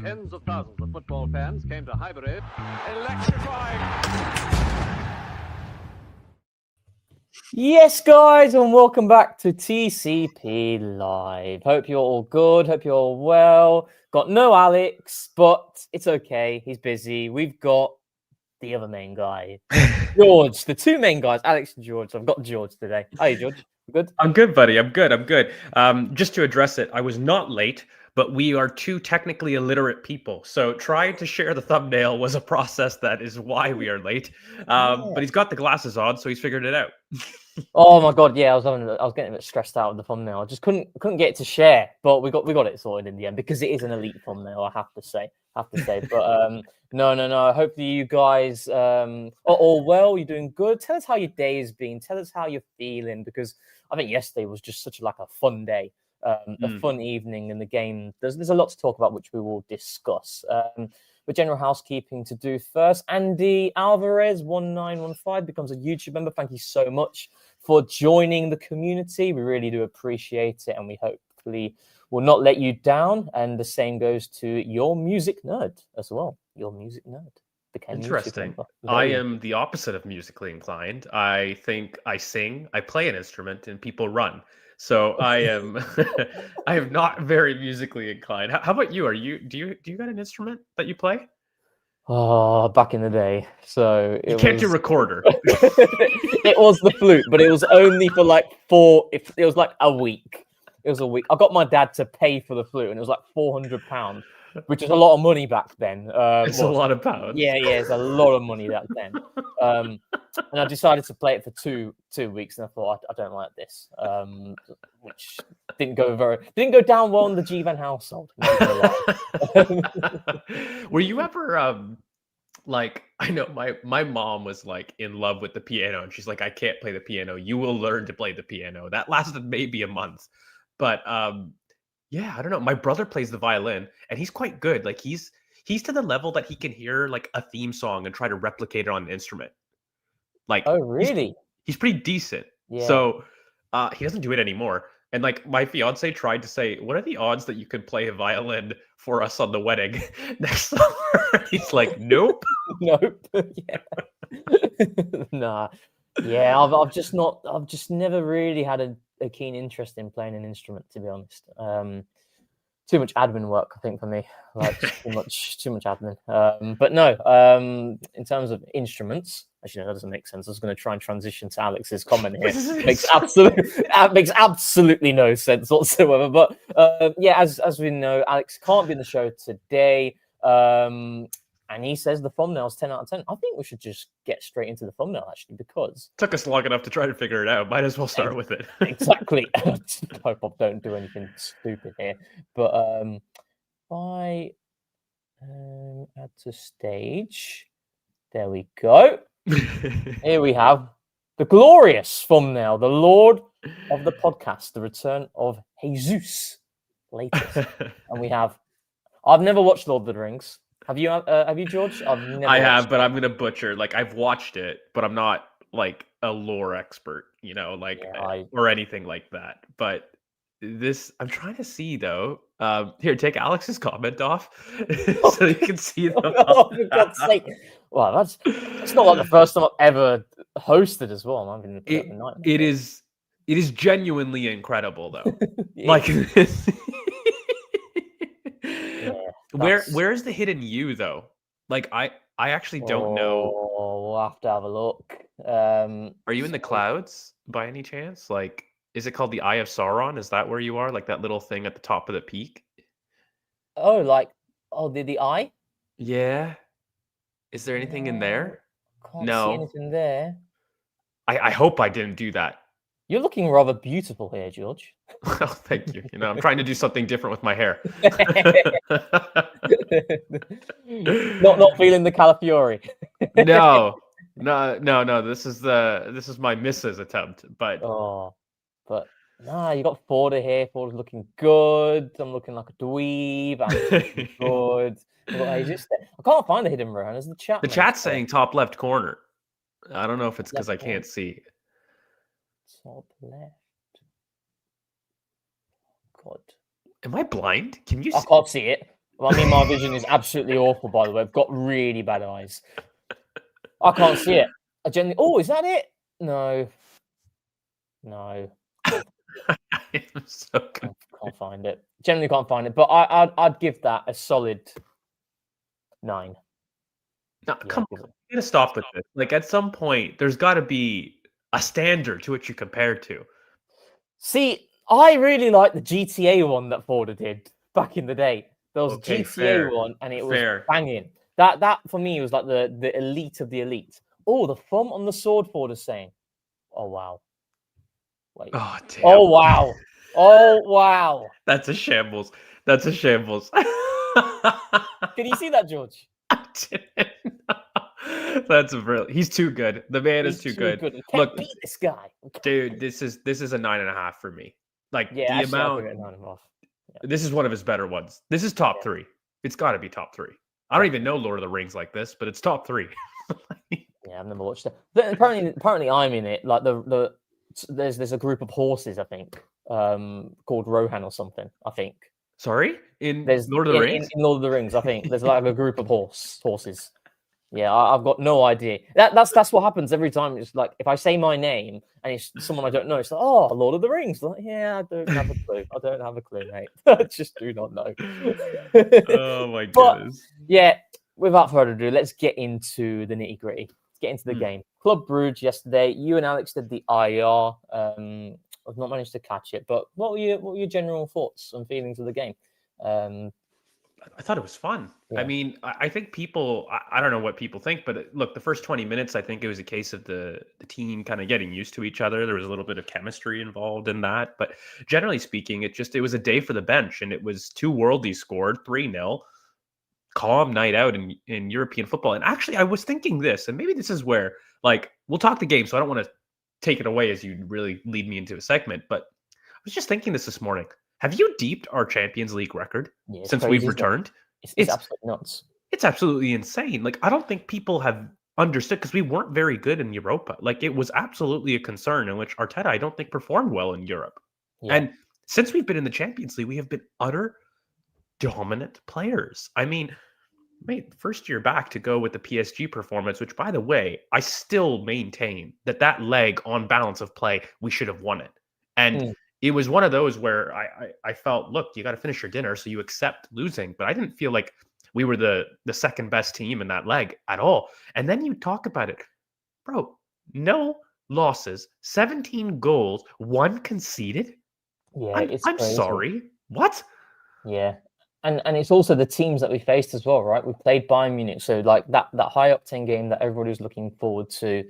Tens of thousands of football fans came to Highbury. Electrifying. Yes, guys, and welcome back to TCP Live. Hope you're all good. Hope you're all well. Got no Alex, but it's okay. He's busy. We've got the other main guy, George. The two main guys, Alex and George. I've got George today. How are you, George? You good? I'm good, buddy. I'm good. Just to address it, I was not late, but we are two technically illiterate people. So trying to share the thumbnail was a process that is why we are late. But he's got the glasses on, so he's figured it out. Oh my god, yeah, I was getting a bit stressed out with the thumbnail. I just couldn't get it to share, but we got it sorted in the end because it is an elite thumbnail. I have to say. But no. Hopefully you guys are all well. You're doing good. Tell us how your day has been. Tell us how you're feeling, because I think yesterday was just such a fun day, a fun evening in the game. There's a lot to talk about, which we will discuss. With general housekeeping to do first, Andy Alvarez 1915 becomes a YouTube member. Thank you so much for joining the community. We really do appreciate it, and we hopefully will not let you down. And the same goes to Your Music Nerd as well. Your Music Nerd. Interesting. I am the opposite of musically inclined. I think I sing, I play an instrument, and people run. So I am I am not very musically inclined. How about you? Do you got an instrument that you play? Oh, back in the day. So you can't do recorder. It was the flute, but it was only for it was like a week. It was a week. I got my dad to pay for the flute, and it was like £400, which is a lot of money back then. It's a lot of pounds. Yeah, it's a lot of money back then. And I decided to play it for two weeks, and I thought I don't like this, which didn't go down well in the G-Van household. Were you ever I know my mom was in love with the piano, and she's like, I can't play the piano. You will learn to play the piano. That lasted maybe a month, but yeah, I don't know. My brother plays the violin, and he's quite good. He's to the level that he can hear a theme song and try to replicate it on an instrument. Oh, really? He's pretty decent. Yeah. So he doesn't do it anymore. And my fiance tried to say, what are the odds that you could play a violin for us on the wedding next summer? He's like, nope. Nope. Yeah. Nah. Yeah, I've just never really had a keen interest in playing an instrument, to be honest. Too much admin work, I think, for me. Too much admin. But no, in terms of instruments, actually, no, that doesn't make sense. I was going to try and transition to Alex's comment here. makes absolutely no sense whatsoever. But yeah, as we know, Alex can't be in the show today. And he says the thumbnail's 10 out of 10. I think we should just get straight into the thumbnail, actually, because took us long enough to try to figure it out. Might as well start with it. Exactly. I hope I don't do anything stupid here. But I add to stage. There we go. Here we have the glorious thumbnail, the Lord of the podcast, the return of Jesus latest. And we have, I've never watched Lord of the Rings. Have you, George? I have, but I'm gonna butcher. I've watched it, but I'm not a lore expert, or anything like that. But this, I'm trying to see though. Here, take Alex's comment off so you can see them. Oh, for God's sake! Well, that's not the first time I've ever hosted as well. I'm having it is genuinely incredible though. Where is the hidden you though? I actually don't know. We'll have to have a look. Are you in the clouds by any chance? Is it called the Eye of Sauron? Is that where you are? That little thing at the top of the peak? The eye? Yeah. Is there anything in there? Can't see anything there. I hope I didn't do that. You're looking rather beautiful here, George. Oh, thank you. I'm trying to do something different with my hair. not feeling the Calafiori. No. This is my missus attempt. But you got Forda here. Forda's looking good. I'm looking like a dweeb. I'm looking good. I can't find the hidden Rohan. Is the chat? The chat's saying top left corner. I don't know if it's because I can't see. Top left. God. Am I blind? Can you see? I can't see it. Well, I mean, my vision is absolutely awful, by the way. I've got really bad eyes. I can't see it. I generally. Oh, is that it? No. Can't, I'm so good. can't find it. Generally can't find it. But I'd give that a solid 9. No, Yeah, come on. You gotta stop with this. Like at some point, there's got to be a standard to which you compare to. See, I really like the GTA one that Forda did back in the day. There was Okay, GTA fair. one, and it was Fair. banging. That for me was like the elite of the elite. Oh, the thumb on the sword Forda's saying. Oh wow. Wait. Oh damn. Oh wow. Oh wow. That's a shambles. That's a shambles. Can you see that, George? I didn't know. That's brilliant. He's too good. The man is too good. We can't Look, beat this guy. dude, this is a 9.5 for me. Like Yeah, the actually, I'll amount. give it a 9.5. Yeah. This is one of his better ones. This is top 3. It's got to be top 3. I don't even know Lord of the Rings like this, but it's top 3. Yeah, I've never watched it. But apparently, I'm in it. Like there's a group of horses, I think, called Rohan or something. I think Sorry, in there's Lord of the Rings. In Lord of the Rings, I think there's like a group of horses. Yeah, I've got no idea. That's what happens every time. It's like if I say my name and it's someone I don't know, it's like, oh, Lord of the Rings. Like, yeah, I don't have a clue. I don't have a clue, mate. I just do not know. Oh my But goodness. yeah, without further ado, let's get into the nitty gritty. Let's get into the game. Club Brugge yesterday. You and Alex did the IR. I've not managed to catch it, but what were your general thoughts and feelings of the game? I thought it was fun. Yeah. I mean, I think people, I don't know what people think, but look, the first 20 minutes, I think it was a case of the team kind of getting used to each other. There was a little bit of chemistry involved in that. But generally speaking, it was a day for the bench, and it was 2 worldies scored, 3-0. Calm night out in European football. And actually, I was thinking this, and maybe this is where, like, we'll talk the game, so I don't want to take it away as you really lead me into a segment, but I was just thinking this morning. Have you deeped our Champions League record since we've returned? It's absolutely nuts. It's absolutely insane. Like, I don't think people have understood because we weren't very good in Europa. Like, it was absolutely a concern in which Arteta, I don't think, performed well in Europe. Yeah. And since we've been in the Champions League, we have been utter dominant players. I mean, mate, first year back to go with the PSG performance, which, by the way, I still maintain that leg on balance of play, we should have won it. And it was one of those where I felt, look, you got to finish your dinner, so you accept losing. But I didn't feel like we were the second best team in that leg at all. And then you talk about it, bro, no losses, 17 goals, 1 conceded. Yeah, I'm sorry. What? Yeah. And it's also the teams that we faced as well, right? We played Bayern Munich, so like that high octane game that everybody was looking forward to.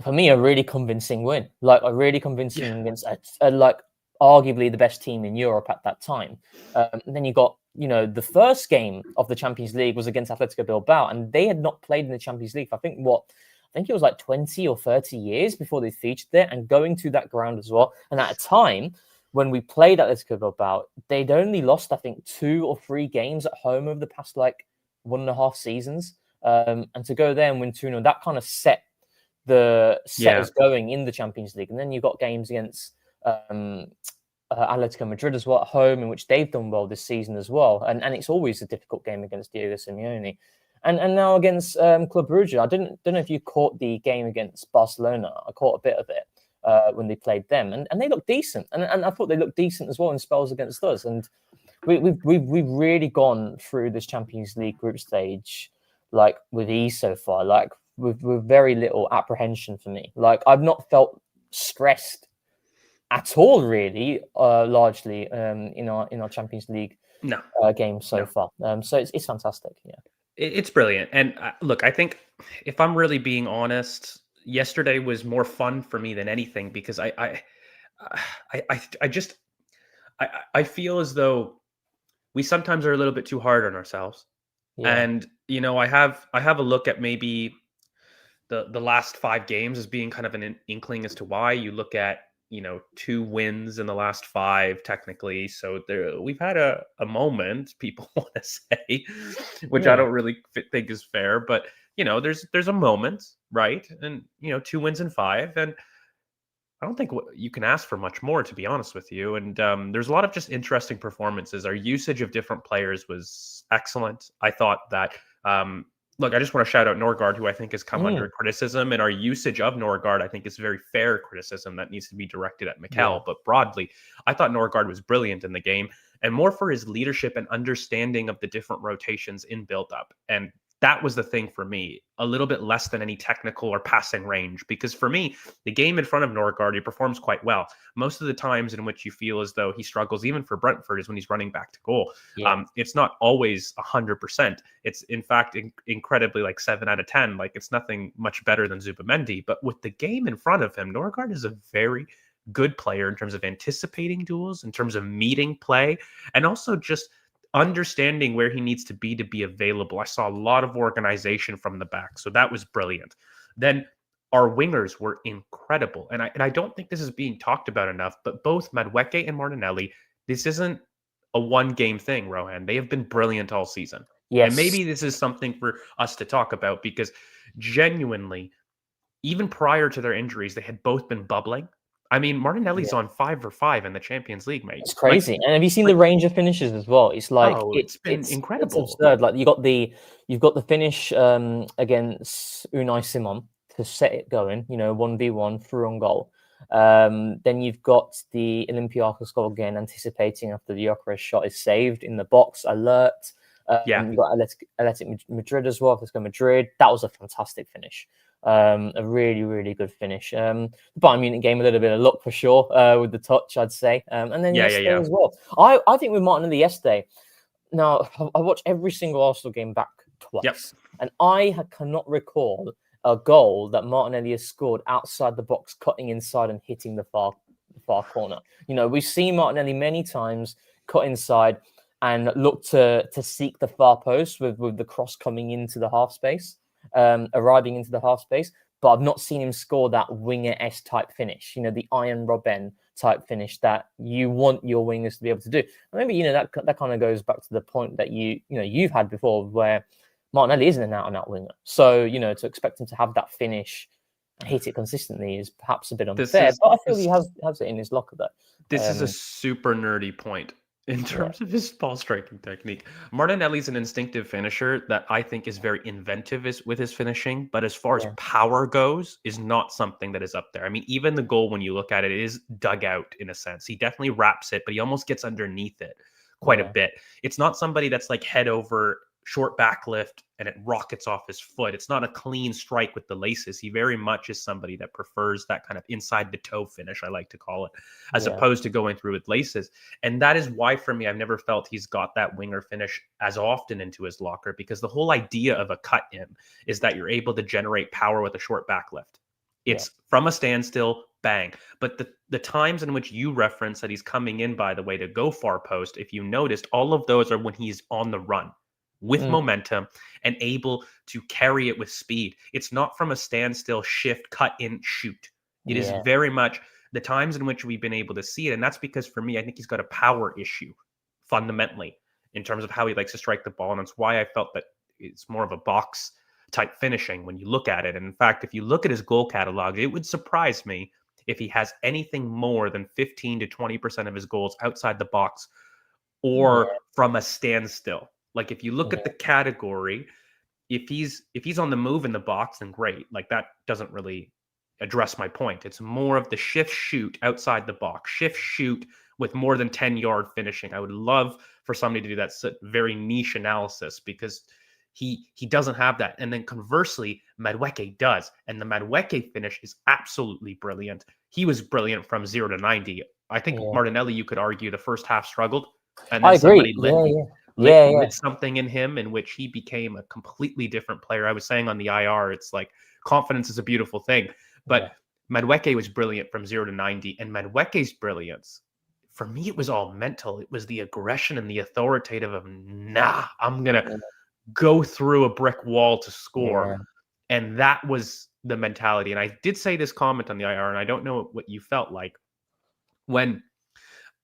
For me, a really convincing win, like a really convincing against like arguably the best team in Europe at that time. And then you got, the first game of the Champions League was against Atletico Bilbao, and they had not played in the Champions League for I think it was like 20 or 30 years before they featured there, and going to that ground as well. And at a time when we played Atletico Bilbao, they'd only lost, I think, 2 or 3 games at home over the past like 1.5 seasons. And to go there and win 2-0, that kind of set us going in the Champions League. And then you got games against Atletico Madrid as well at home, in which they've done well this season as well. And it's always a difficult game against Diego Simeone. And now against Club Brugge, I don't know if you caught the game against Barcelona. I caught a bit of it when they played them, and they looked decent. And I thought they looked decent as well in spells against us. And we've really gone through this Champions League group stage like with ease so far. Like with very little apprehension for me. Like I've not felt stressed at all, really, largely in our Champions League game so far. So it's fantastic. Yeah, it's brilliant. And look, I think if I'm really being honest, yesterday was more fun for me than anything because I feel as though we sometimes are a little bit too hard on ourselves. Yeah. And I have a look at maybe the last 5 games as being kind of an inkling as to why. You look at 2 wins in the last 5 technically, so we've had a moment, people want to say, which I don't really think is fair, but there's a moment, right? And 2 wins in 5, and I don't think you can ask for much more, to be honest with you. And there's a lot of just interesting performances. Our usage of different players was excellent. I thought that, look, I just want to shout out Norgard, who I think has come under criticism. And our usage of Norgard, I think, is very fair criticism that needs to be directed at Mikkel. Yeah. But broadly, I thought Norgard was brilliant in the game, and more for his leadership and understanding of the different rotations in build-up. And that was the thing for me, a little bit less than any technical or passing range, because for me, the game in front of Norgard, he performs quite well. Most of the times in which you feel as though he struggles, even for Brentford, is when he's running back to goal. Yeah. It's not always 100%. It's in fact incredibly like 7 out of 10. Like it's nothing much better than Zubamendi. But with the game in front of him, Norgard is a very good player in terms of anticipating duels, in terms of meeting play, and also just understanding where he needs to be available. I saw a lot of organization from the back, so that was brilliant. Then our wingers were incredible, and I don't think this is being talked about enough, but both Madueke and Martinelli, this isn't a one-game thing, Rohan. They have been brilliant all season. Yes. And maybe this is something for us to talk about, because genuinely, even prior to their injuries, they had both been bubbling. I mean, Martinelli's on 5 for 5 in the Champions League, mate. It's crazy. And have you seen the range of finishes as well? It's like it's been incredible. It's absurd. Like you've got the finish against Unai Simon to set it going, 1v1 through on goal. Then you've got the Olympiacos goal again, anticipating after the Gyökeres shot is saved in the box, alert. You've got Athletic Madrid as well, Atletico Madrid. That was a fantastic finish. A really, really good finish. The Bayern Munich game, a little bit of luck for sure with the touch, I'd say. And then yesterday as well. I think with Martinelli yesterday, now I watched every single Arsenal game back twice. And I cannot recall a goal that Martinelli has scored outside the box, cutting inside and hitting the far corner. We've seen Martinelli many times cut inside and look to seek the far post with the cross coming into the half space. Arriving into the half space, but I've not seen him score that winger-esque type finish, the Iron Robben type finish that you want your wingers to be able to do. And maybe, that kind of goes back to the point that you've had before, where Martinelli isn't an out-and-out winger. So, to expect him to have that finish and hit it consistently is perhaps a bit unfair, but I feel he has it in his locker, though. This is a super nerdy point. In terms of his ball striking technique, Martinelli's an instinctive finisher that I think is very inventive with his finishing, but as far as power goes, is not something that is up there. I mean, even the goal, when you look at it, is dug out in a sense. He definitely wraps it, but he almost gets underneath it quite a bit. It's not somebody that's like head over, short back lift, and it rockets off his foot. It's not a clean strike with the laces. He very much is somebody that prefers that kind of inside the toe finish, I like to call it, as opposed to going through with laces. And that is why, for me, I've never felt he's got that winger finish as often into his locker, because the whole idea of a cut in is that you're able to generate power with a short back lift. It's from a standstill, bang. But the times in which you reference that he's coming in, by the way, to go far post, if you noticed, all of those are when he's on the run with momentum and able to carry it with speed. It's not from a standstill, shift, cut in, shoot. It is very much the times in which we've been able to see it. And that's because, for me, I think he's got a power issue fundamentally in terms of how he likes to strike the ball. And that's why I felt that it's more of a box type finishing when you look at it. And in fact, if you look at his goal catalog, it would surprise me if he has anything more than 15 to 20% of his goals outside the box or from a standstill. Like, if you look at the category, if he's on the move in the box, then great. Like, that doesn't really address my point. It's more of the shift shoot outside the box, shift shoot with more than 10-yard finishing. I would love for somebody to do that very niche analysis, because he doesn't have that. And then conversely, Madueke does. And the Madueke finish is absolutely brilliant. He was brilliant from 0 to 90. I think Martinelli, you could argue, the first half struggled. And then I agree. lit something in him in which he became a completely different player. I was saying on the IR, it's like confidence is a beautiful thing, but Madueke was brilliant from 0 to 90, and Madueke's brilliance, for me, it was all mental. It was the aggression and the authoritative of, I'm going to go through a brick wall to score. And that was the mentality. And I did say this comment on the IR, and I don't know what you felt like when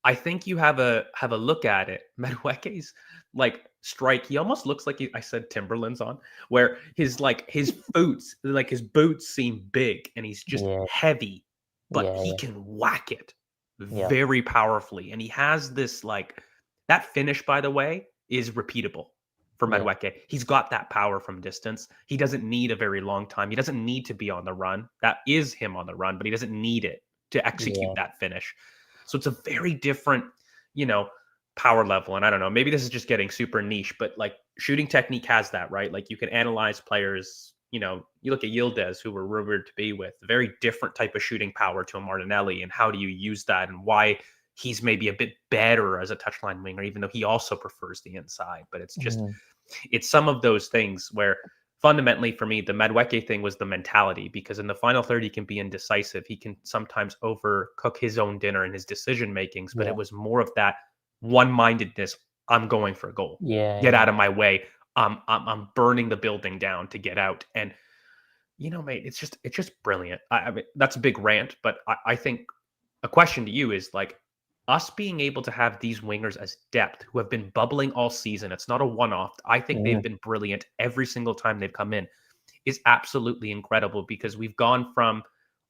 I think you have a look at it. Madueke's like strike, he almost looks like I said Timberlands on, where his boots seem big and he's just heavy. but he can whack it very powerfully. And he has this like that finish, by the way, is repeatable for Madueke. He's got that power from distance. He doesn't need a very long time. He doesn't need to be on the run. That is him on the run, but he doesn't need it to execute that finish. So it's a very different, power level. And I don't know, maybe this is just getting super niche, but like shooting technique has that, right? Like you can analyze players, you look at Yildiz, who we're rumored to be with, a very different type of shooting power to a Martinelli. And how do you use that and why he's maybe a bit better as a touchline winger, even though he also prefers the inside. But it's just, it's some of those things where fundamentally for me, the Madueke thing was the mentality, because in the final third, he can be indecisive. He can sometimes overcook his own dinner in his decision makings, but it was more of that one-mindedness. I'm going for a goal. Get out of my way. I'm burning the building down to get out. And, mate, it's just brilliant. I mean, that's a big rant, but I think a question to you is like, us being able to have these wingers as depth who have been bubbling all season, it's not a one-off. I think they've been brilliant every single time they've come in, is absolutely incredible, because we've gone from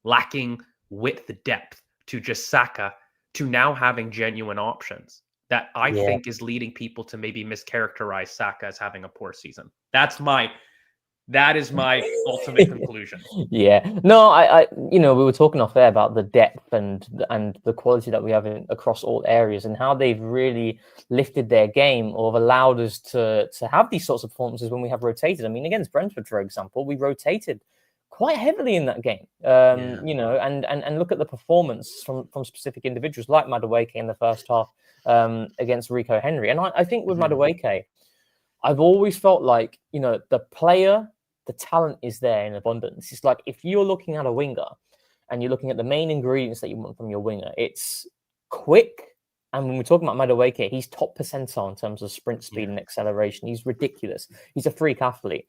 lacking width, depth to just Saka to now having genuine options that I think is leading people to maybe mischaracterize Saka as having a poor season. That is my ultimate conclusion. No, I we were talking off air about the depth and the quality that we have across all areas, and how they've really lifted their game or have allowed us to have these sorts of performances when we have rotated. I mean, against Brentford, for example, we rotated quite heavily in that game. And look at the performance from specific individuals like Madueke in the first half against Rico Henry. And I think with Madueke, I've always felt like, the player, the talent is there in abundance. It's like if you're looking at a winger and you're looking at the main ingredients that you want from your winger, it's quick. And when we're talking about Madueke, he's top percentile in terms of sprint speed and acceleration. He's ridiculous. He's a freak athlete.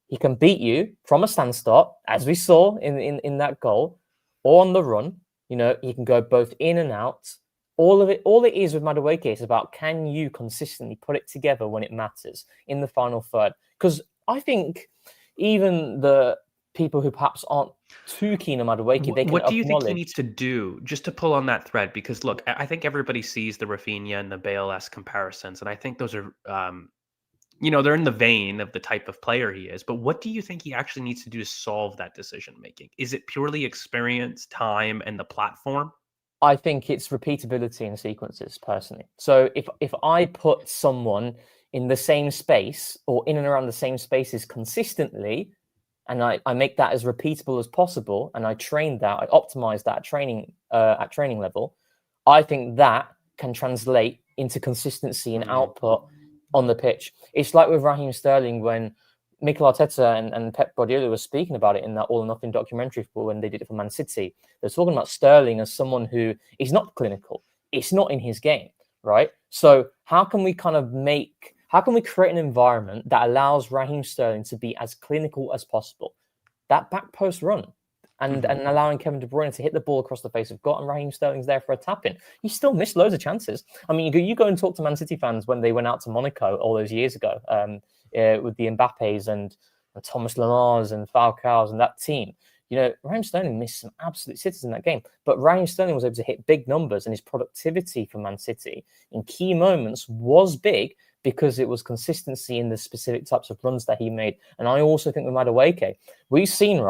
He can beat you from a standstop, as we saw in that goal, or on the run. He can go both in and out. All it is with Madueke is about, can you consistently put it together when it matters in the final third? Because I think even the people who perhaps aren't too keen on Madueke, they can What do you think he acknowledge- needs to do, just to pull on that thread? Because look, I think everybody sees the Rafinha and the Bale-esque comparisons, and I think those are, they're in the vein of the type of player he is. But what do you think he actually needs to do to solve that decision making? Is it purely experience, time, and the platform? I think it's repeatability in sequences, personally. So if I put someone in the same space or in and around the same spaces consistently, and I make that as repeatable as possible, and I train that, I optimize that at training level, I think that can translate into consistency and output on the pitch. It's like with Raheem Sterling when Mikel Arteta and Pep Guardiola were speaking about it in that All or Nothing documentary when they did it for Man City. They're talking about Sterling as someone who is not clinical. It's not in his game, right? So how can we create an environment that allows Raheem Sterling to be as clinical as possible? That back post run and allowing Kevin De Bruyne to hit the ball across the face of God, and Raheem Sterling's there for a tap-in. He still missed loads of chances. I mean, you go and talk to Man City fans when they went out to Monaco all those years ago, with the Mbappes and Thomas Lemars and Falcao's and that team. Raheem Sterling missed some absolute sitters in that game, but Raheem Sterling was able to hit big numbers, and his productivity for Man City in key moments was big because it was consistency in the specific types of runs that he made. And I also think with Madueke, we've seen,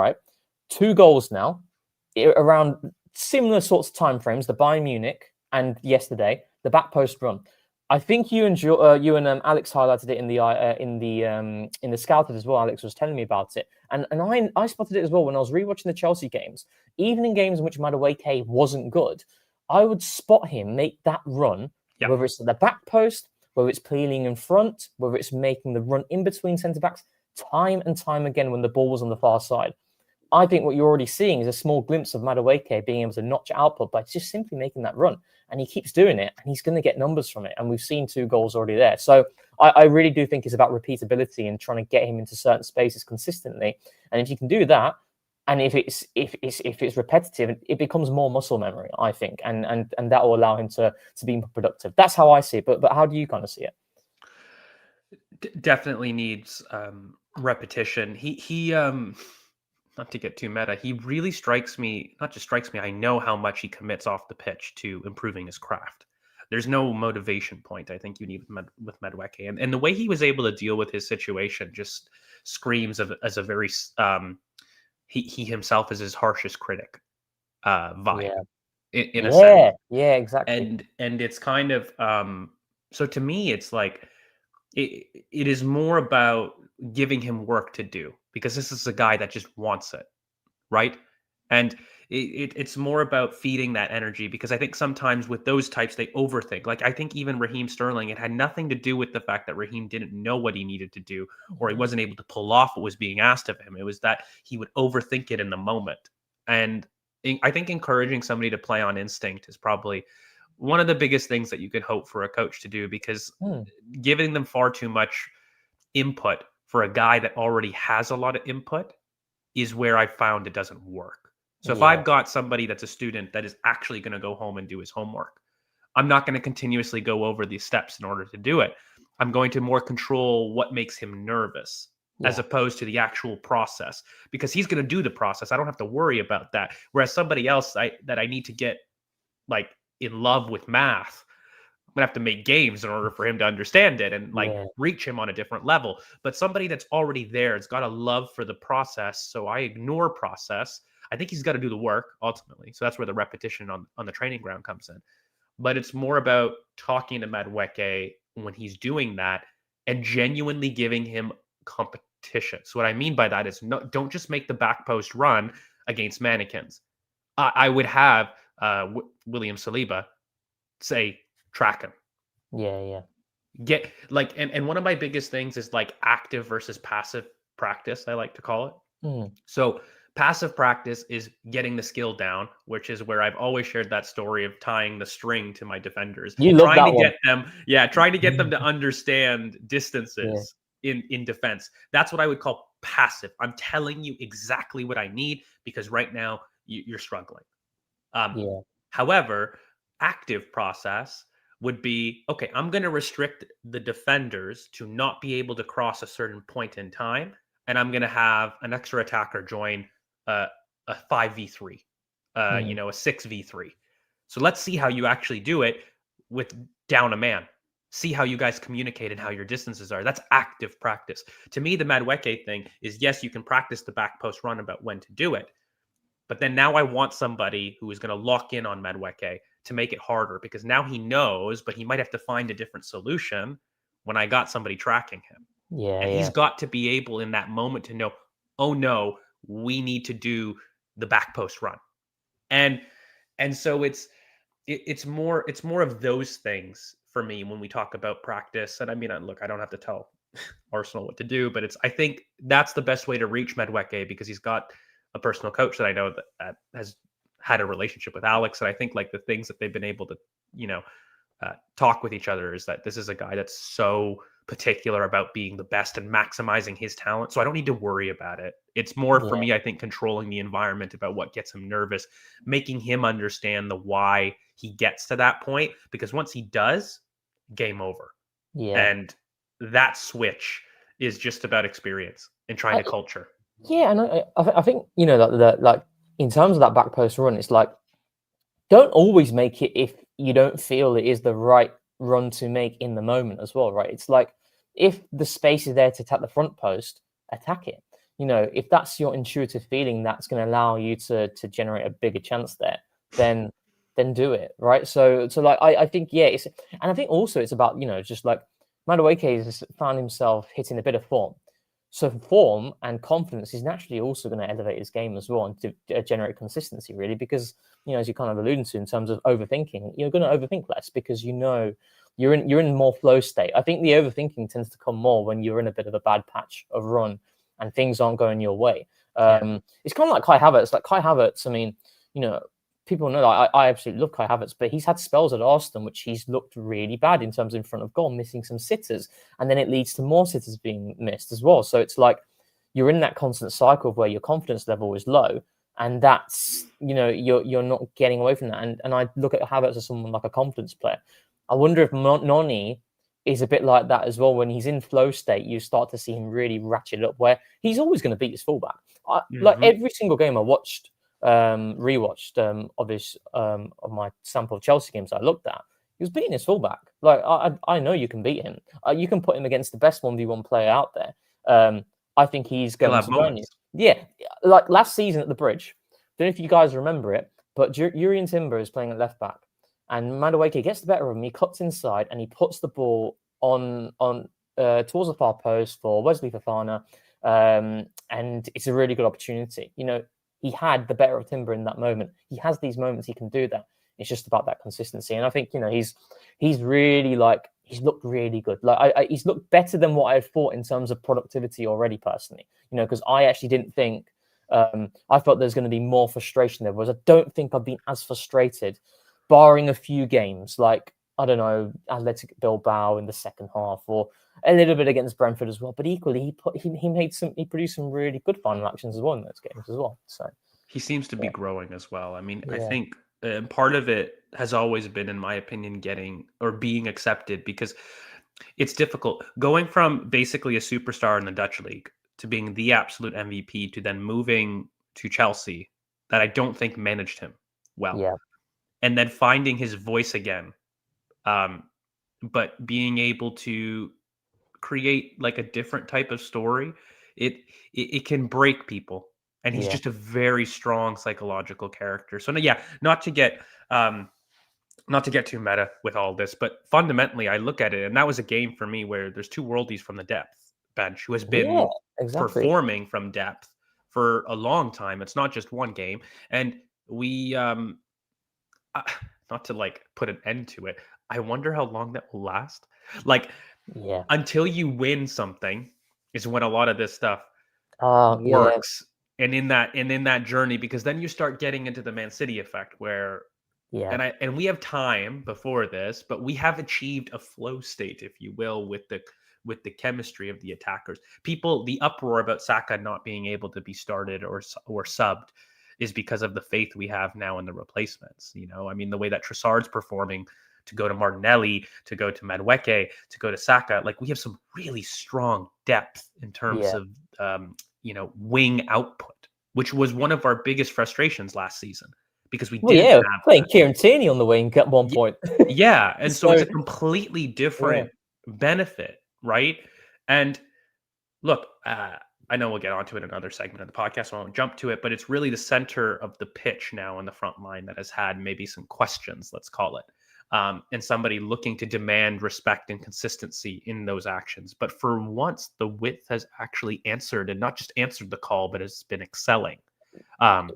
2 goals now around similar sorts of timeframes, the Bayern Munich and yesterday, the back post run. I think you and Alex highlighted it in the scouted as well. Alex was telling me about it, and I spotted it as well when I was rewatching the Chelsea games. Even in games in which Madueke wasn't good, I would spot him make that run, whether it's at the back post, whether it's peeling in front, whether it's making the run in between centre backs, time and time again when the ball was on the far side. I think what you're already seeing is a small glimpse of Madueke being able to notch output by just simply making that run. And he keeps doing it, and he's going to get numbers from it. And we've seen 2 goals already there. So I really do think it's about repeatability and trying to get him into certain spaces consistently. And if you can do that, and if it's repetitive, it becomes more muscle memory, I think, and that will allow him to be more productive. That's how I see it. But how do you kind of see it? Definitely needs repetition. He not to get too meta, he really strikes me, not just strikes me, I know how much he commits off the pitch to improving his craft. There's no motivation point I think you need with Madueke. And the way he was able to deal with his situation just screams as a very, he himself is his harshest critic vibe. In a sense. Yeah, exactly. And it's kind of, so to me, it's like, it is more about giving him work to do because this is a guy that just wants it, right? And it's more about feeding that energy because I think sometimes with those types they overthink. Like I think even Raheem Sterling, it had nothing to do with the fact that Raheem didn't know what he needed to do or he wasn't able to pull off what was being asked of him. It was that he would overthink it in the moment. And I think encouraging somebody to play on instinct is probably one of the biggest things that you could hope for a coach to do because giving them far too much input for a guy that already has a lot of input is where I found it doesn't work. So if I've got somebody that's a student that is actually going to go home and do his homework, I'm not going to continuously go over these steps in order to do it. I'm going to more control what makes him nervous as opposed to the actual process because he's going to do the process. I don't have to worry about that. Whereas somebody else that I need to get like in love with math, I'm going to have to make games in order for him to understand it and like reach him on a different level. But somebody that's already there, it's got a love for the process. So I ignore process. I think he's got to do the work ultimately. So that's where the repetition on the training ground comes in. But it's more about talking to Madueke when he's doing that and genuinely giving him competition. So what I mean by that is don't just make the back post run against mannequins. I would have William Saliba say, track him. Yeah. Get like, and one of my biggest things is like active versus passive practice, I like to call it. So passive practice is getting the skill down, which is where I've always shared that story of tying the string to my defenders. You love trying that to one. get them, trying to get them to understand distances in defense. That's what I would call passive. I'm telling you exactly what I need because right now you're struggling. However, active process would be, okay, I'm going to restrict the defenders to not be able to cross a certain point in time. And I'm going to have an extra attacker join a 5v3, a 6v3. So let's see how you actually do it with down a man. See how you guys communicate and how your distances are. That's active practice. To me, the Madueke thing is, yes, you can practice the back post run about when to do it. But then now I want somebody who is going to lock in on Madueke to make it harder because now he knows, but he might have to find a different solution when I got somebody tracking him. And he's got to be able in that moment to know, oh no, we need to do the back post run. And so it's more of those things for me when we talk about practice. And I mean, look, I don't have to tell Arsenal what to do, but I think that's the best way to reach Madueke because he's got a personal coach that I know that has had a relationship with Alex. And I think like the things that they've been able to, talk with each other is that this is a guy that's so particular about being the best and maximizing his talent. So I don't need to worry about it. It's more for me, I think, controlling the environment about what gets him nervous, making him understand the why he gets to that point. Because once he does, game over. And that switch is just about experience and trying to culture. Yeah, and I think that like in terms of that back post run, it's like don't always make it if you don't feel it is the right run to make in the moment as well, right? It's like if the space is there to attack the front post, attack it. If that's your intuitive feeling, that's going to allow you to generate a bigger chance there. Then do it, right? So like I think it's, and I think also it's about just like Madueke has found himself hitting a bit of form. So form and confidence is naturally also going to elevate his game as well and to generate consistency, really, because, as you kind of alluded to in terms of overthinking, you're going to overthink less because you're in more flow state. I think the overthinking tends to come more when you're in a bit of a bad patch of run and things aren't going your way. It's kind of like Kai Havertz. Like Kai Havertz, I mean, people know that I absolutely love Kai Havertz, but he's had spells at Arsenal which he's looked really bad in terms of in front of goal, missing some sitters, and then it leads to more sitters being missed as well. So it's like you're in that constant cycle of where your confidence level is low, and that's you're not getting away from that. And I look at Havertz as someone like a confidence player. I wonder if Noni is a bit like that as well. When he's in flow state, you start to see him really ratchet it up, where he's always going to beat his fullback. Like every single game I watched, rewatched of my sample of Chelsea games I looked at, he was beating his fullback. Like I know you can beat him. You can put him against the best 1v1 player out there. I think he's going to burn you. Yeah, like last season at the Bridge. Don't know if you guys remember it, but Jurriën Timber is playing at left back, and Madueke gets the better of him. He cuts inside and he puts the ball on towards the far post for Wesley Fofana, and it's a really good opportunity. You know, he had the better of Timber in that moment. He has these moments he can do that. It's just about that consistency, and I think, you know, he's really like, he's looked really good. Like he's looked better than what I thought in terms of productivity already, personally. You know, because I actually didn't think. I thought there's going to be more frustration there, whereas I don't think I've been as frustrated, barring a few games like, I don't know, Athletic Bilbao in the second half, or a little bit against Brentford as well. But equally, he produced some really good final actions as well in those games as well. So he seems to be growing as well. I mean, I think part of it has always been, in my opinion, being accepted, because it's difficult going from basically a superstar in the Dutch league to being the absolute MVP, to then moving to Chelsea, that I don't think managed him well. Yeah. And then finding his voice again, but being able to create like a different type of story, it can break people. And he's just a very strong psychological character. So yeah, not to get too meta with all this, but fundamentally I look at it, and that was a game for me where there's two worldies from the depth bench who has been performing from depth for a long time. It's not just one game. And we not to like put an end to it, I wonder how long that will last. Like, until you win something is when a lot of this stuff works. And in that journey, because then you start getting into the Man City effect, where and we have time before this, but we have achieved a flow state, if you will, with the chemistry of the attackers. The uproar about Saka not being able to be started or subbed is because of the faith we have now in the replacements. You know, I mean, the way that Trossard's performing, to go to Martinelli, to go to Madueke, to go to Saka, like, we have some really strong depth in terms of wing output, which was one of our biggest frustrations last season, because we didn't have playing Kieran Tierney on the wing at one point. And so it's a completely different benefit, right? And look, I know we'll get onto it in another segment of the podcast, so I won't jump to it, but it's really the center of the pitch now in the front line that has had maybe some questions, let's call it, and somebody looking to demand respect and consistency in those actions. But for once, the width has actually answered, and not just answered the call, but has been excelling. I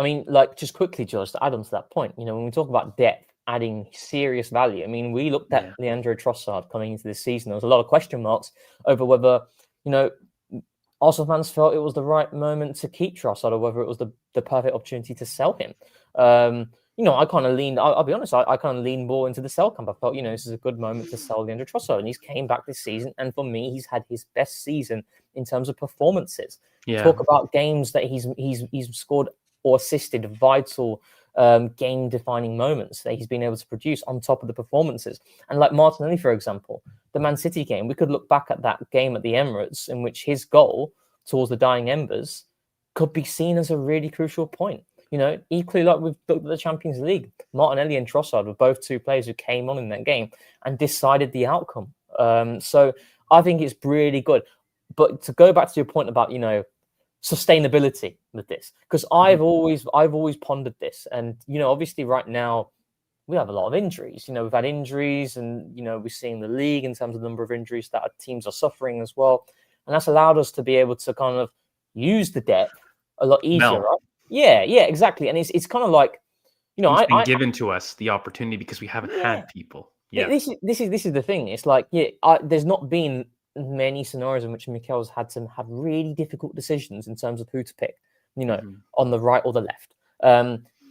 mean, like, just quickly, George, to add on to that point, you know, when we talk about depth adding serious value, I mean, we looked at Leandro Trossard coming into this season. There was a lot of question marks over whether, you know, Arsenal fans felt it was the right moment to keep Trossard, or whether it was the perfect opportunity to sell him. You know, I kind of leaned, I'll be honest, I kind of leaned more into the sell camp. I felt, you know, this is a good moment to sell Leandro Trossard. And he's came back this season. And for me, he's had his best season in terms of performances. Talk about games that he's scored or assisted vital game-defining moments that he's been able to produce on top of the performances. And like Martinelli, for example, the Man City game, we could look back at that game at the Emirates in which his goal towards the dying embers could be seen as a really crucial point. You know, equally like with the Champions League, Martinelli and Trossard were both two players who came on in that game and decided the outcome. So I think it's really good. But to go back to your point about, you know, sustainability with this, because I've always pondered this, and, you know, obviously right now we have a lot of injuries. You know, we've had injuries, and, you know, we're seeing the league in terms of the number of injuries that our teams are suffering as well, and that's allowed us to be able to kind of use the depth a lot easier, right? Yeah, exactly. And it's kind of like, you know, it's been given to us the opportunity because we haven't had people. This is the thing. It's like, there's not been many scenarios in which Mikel's had to have really difficult decisions in terms of who to pick, you know, on the right or the left.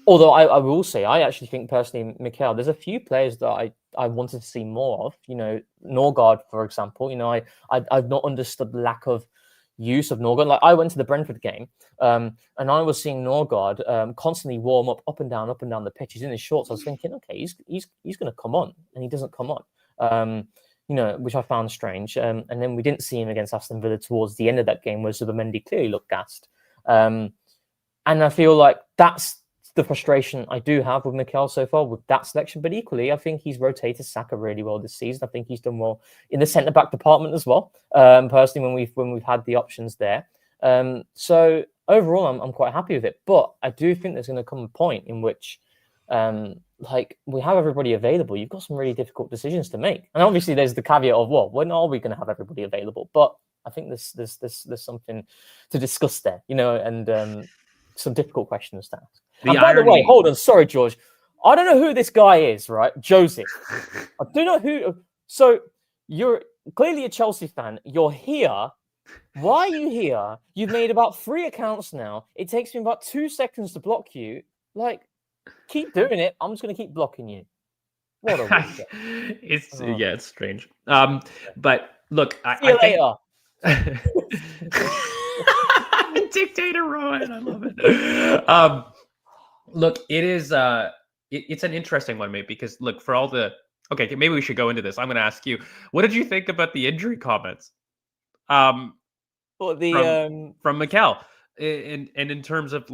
Although I will say, I actually think personally, Mikel, there's a few players that I wanted to see more of. You know, Norgard, for example. You know, I've not understood the lack of use of Norgard. Like, I went to the Brentford game, and I was seeing Norgard constantly warm up and down the pitch. He's in his shorts. I was thinking, okay, he's going to come on, and he doesn't come on. which I found strange. And then we didn't see him against Aston Villa towards the end of that game, where Zubimendi clearly looked gassed. And I feel like that's the frustration I do have with Mikel so far with that selection. But equally, I think he's rotated Saka really well this season. I think he's done well in the centre back department as well. Personally, when we've had the options there. So overall, I'm quite happy with it. But I do think there's going to come a point in which, we have everybody available. You've got some really difficult decisions to make, and obviously there's the caveat of, well, when are we going to have everybody available? But I think there's something to discuss there, and some difficult questions to ask. And by the way, hold on, sorry, George, I don't know who this guy is, right? Joseph. I do not who. So you're clearly a Chelsea fan. You're here. Why are you here? You've made about 3 accounts now. It takes me about 2 seconds to block you. Keep doing it. I'm just going to keep blocking you. What a week. It's strange. But look, See you later. Dictator Rohan, I love it. Look, it is it's an interesting one, mate, because look, for all the maybe we should go into this. I'm going to ask you, what did you think about the injury comments? From Mikel, and in terms of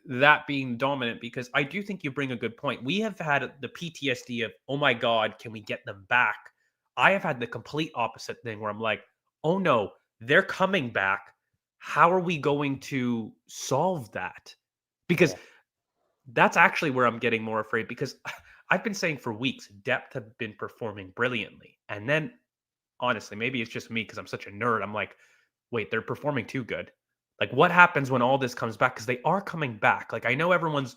that being dominant, because I do think you bring a good point. We have had the PTSD of, oh my God, can we get them back? I have had the complete opposite thing where I'm like, oh no, they're coming back. How are we going to solve that? Because that's actually where I'm getting more afraid, because I've been saying for weeks, depth have been performing brilliantly. And then honestly, maybe it's just me because I'm such a nerd. I'm like, wait, they're performing too good. What happens when all this comes back? Because they are coming back. I know everyone's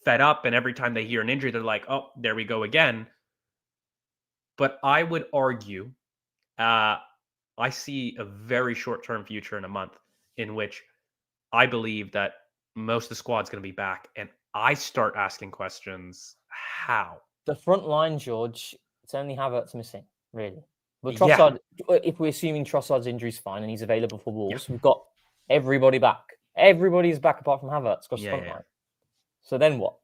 fed up, and every time they hear an injury, they're like, oh, there we go again. But I would argue, I see a very short-term future in a month in which I believe that most of the squad's going to be back. And I start asking questions, how? The front line, George, it's only Havertz missing, really. But Trossard, if we're assuming Trossard's injury's fine and he's available for Wolves, we've got everybody back. Everybody's back apart from Havertz across the front line. So then what?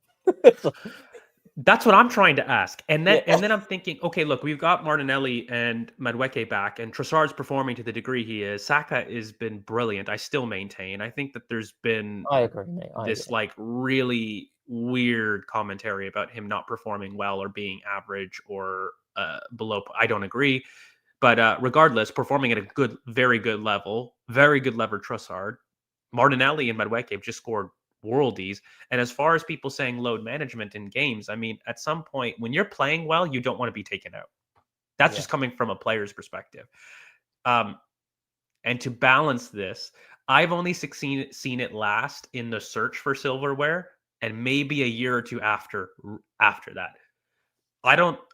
That's what I'm trying to ask. And then I'm thinking, okay, look, we've got Martinelli and Madueke back, and Trossard's performing to the degree he is. Saka has been brilliant. I still maintain. I think that there's been this really weird commentary about him not performing well or being average or below. I don't agree. But regardless, performing at a very good level, Trossard. Martinelli and Madueke have just scored worldies. And as far as people saying load management in games, I mean, at some point when you're playing well, you don't want to be taken out. That's just coming from a player's perspective. And to balance this, I've only seen it last in the search for silverware, and maybe a year or two after that.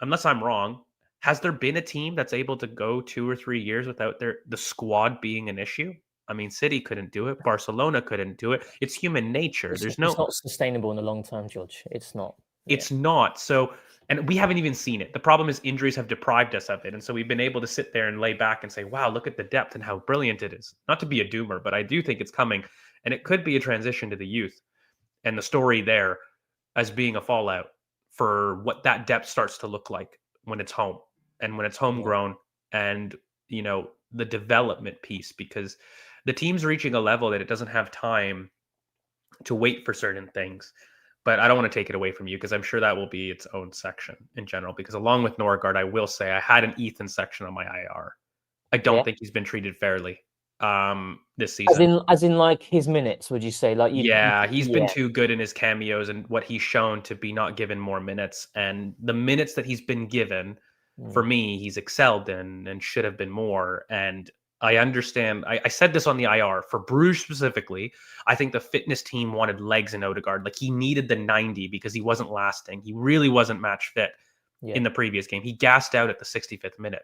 Unless I'm wrong, has there been a team that's able to go 2 or 3 years without the squad being an issue? I mean, City couldn't do it. Barcelona couldn't do it. It's human nature. It's not sustainable in the long term, George. It's not. It's not. So, and we haven't even seen it. The problem is injuries have deprived us of it. And so we've been able to sit there and lay back and say, wow, look at the depth and how brilliant it is. Not to be a doomer, but I do think it's coming. And it could be a transition to the youth. And the story there as being a fallout for what that depth starts to look like when it's home and when it's homegrown and, the development piece, because the team's reaching a level that it doesn't have time to wait for certain things. But I don't want to take it away from you, because I'm sure that will be its own section in general. Because along with Norgard, I will say I had an Ethan section on my IR. I don't think he's been treated fairly this season. As in his minutes, would you say? He's been too good in his cameos and what he's shown to be not given more minutes. And the minutes that he's been given, for me, he's excelled in and should have been more. And I understand. I said this on the IR for Bruges specifically. I think the fitness team wanted legs in Odegaard. He needed the 90 because he wasn't lasting. He really wasn't match fit in the previous game. He gassed out at the 65th minute,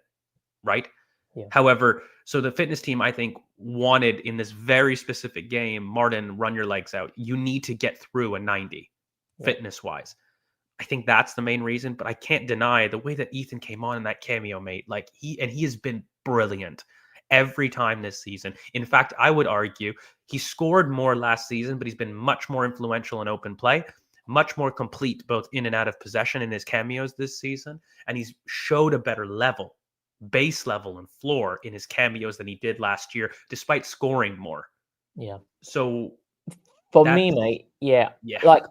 right? Yeah. However, so the fitness team, I think, wanted in this very specific game, Martin, run your legs out. You need to get through a 90 fitness-wise. I think that's the main reason, but I can't deny the way that Ethan came on in that cameo, mate. He has been brilliant every time this season. In fact, I would argue he scored more last season, but he's been much more influential in open play, much more complete both in and out of possession in his cameos this season, and he's showed a better level base level and floor in his cameos than he did last year, despite scoring more. Yeah. So For me, mate, yeah. Like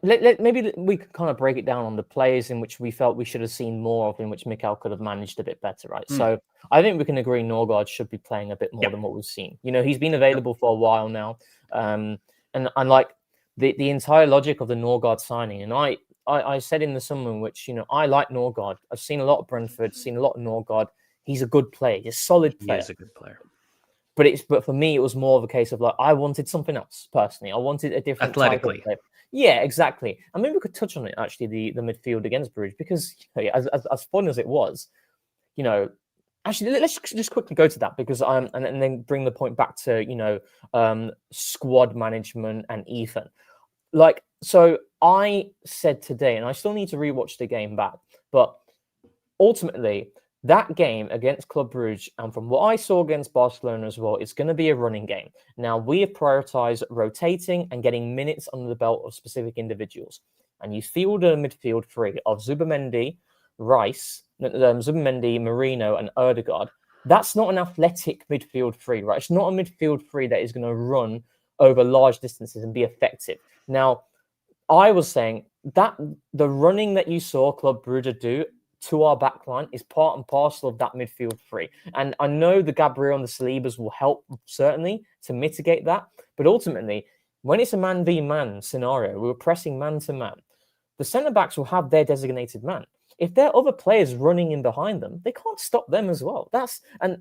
maybe we could kind of break it down on the players in which we felt we should have seen more of, in which Mikel could have managed a bit better, right? So I think we can agree Norgard should be playing a bit more than what we've seen. You know, he's been available for a while now, and like the entire logic of the Norgard signing, and I said in the summer in which, you know, I like Norgard. I've seen a lot of Brentford, seen a lot of Norgard. He's a good player. He's a solid player. He is a good player. But for me, it was more of a case of like, I wanted something else personally. I wanted a different athletically. type of player. Yeah, exactly. I mean, we could touch on it actually, the midfield against Bruges, because, you know, as fun as it was, you know, actually let's just quickly go to that, because and then bring the point back to, you know, squad management and Ethan. Like, so I said today, and I still need to rewatch the game back, but ultimately, that game against Club Brugge, and from what I saw against Barcelona as well, it's going to be a running game. Now, we have prioritized rotating and getting minutes under the belt of specific individuals. And you field a midfield three of Zubimendi, Rice, Zubimendi, Marino, and Ødegaard. That's not an athletic midfield three, right? It's not a midfield three that is going to run over large distances and be effective. Now, I was saying that the running that you saw Club Brugge do to our backline is part and parcel of that midfield three. And I know the GABRIEL and the Salibas will help, certainly, to mitigate that. But ultimately, when it's a man v man scenario, we were pressing man to man, the centre-backs will have their designated man. If there are other players running in behind them, they can't stop them as well. That's down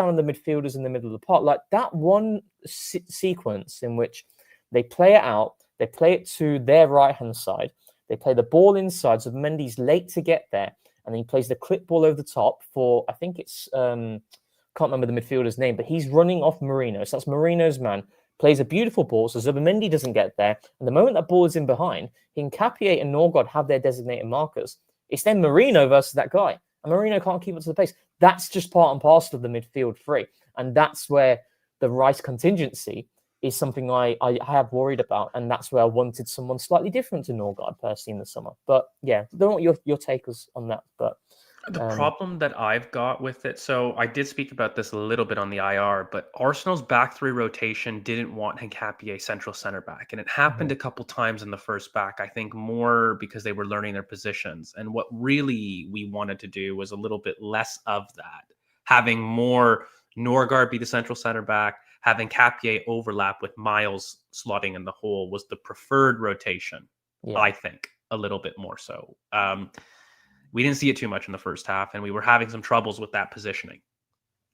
on the midfielders in the middle of the park. Like that one sequence in which they play it out, they play it to their right-hand side, they play the ball inside, so Mendy's late to get there, and then he plays the clip ball over the top for, I think it's, can't remember the midfielder's name, but he's running off Marino. So that's Marino's man. Plays a beautiful ball, so Zubimendi doesn't get there. And the moment that ball is in behind, Hincapié and Norgard have their designated markers. It's then Marino versus that guy. And Marino can't keep up to the pace. That's just part and parcel of the midfield three. And that's where the Rice contingency is something I have worried about. And that's where I wanted someone slightly different to Norgard personally in the summer. But yeah, I don't know what your take is on that. But the problem that I've got with it, so I did speak about this a little bit on the IR, but Arsenal's back three rotation didn't want Hincapié central center back. And it happened a couple times in the first back, I think more because they were learning their positions. And what really we wanted to do was a little bit less of that, having more Norgard be the central center back, having Capier overlap with Miles slotting in the hole was the preferred rotation, I think, a little bit more so. We didn't see it too much in the first half, and we were having some troubles with that positioning.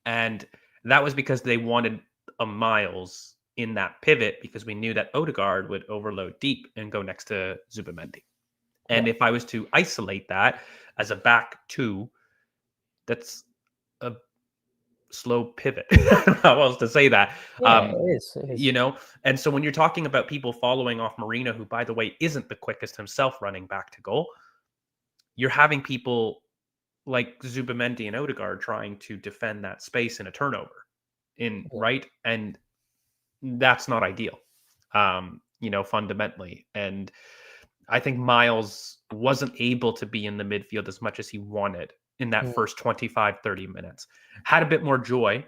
And that was because they wanted a Miles in that pivot, because we knew that Ødegaard would overload deep and go next to Zubimendi. And if I was to isolate that as a back two, that's a slow pivot. I don't know how else to say that. It is. You know, and so when you're talking about people following off Marino, who, by the way, isn't the quickest himself running back to goal, you're having people like Zubimendi and Ødegaard trying to defend that space in a turnover, right? And that's not ideal, you know, fundamentally. And I think Miles wasn't able to be in the midfield as much as he wanted in that first 25, 30 minutes. Had a bit more joy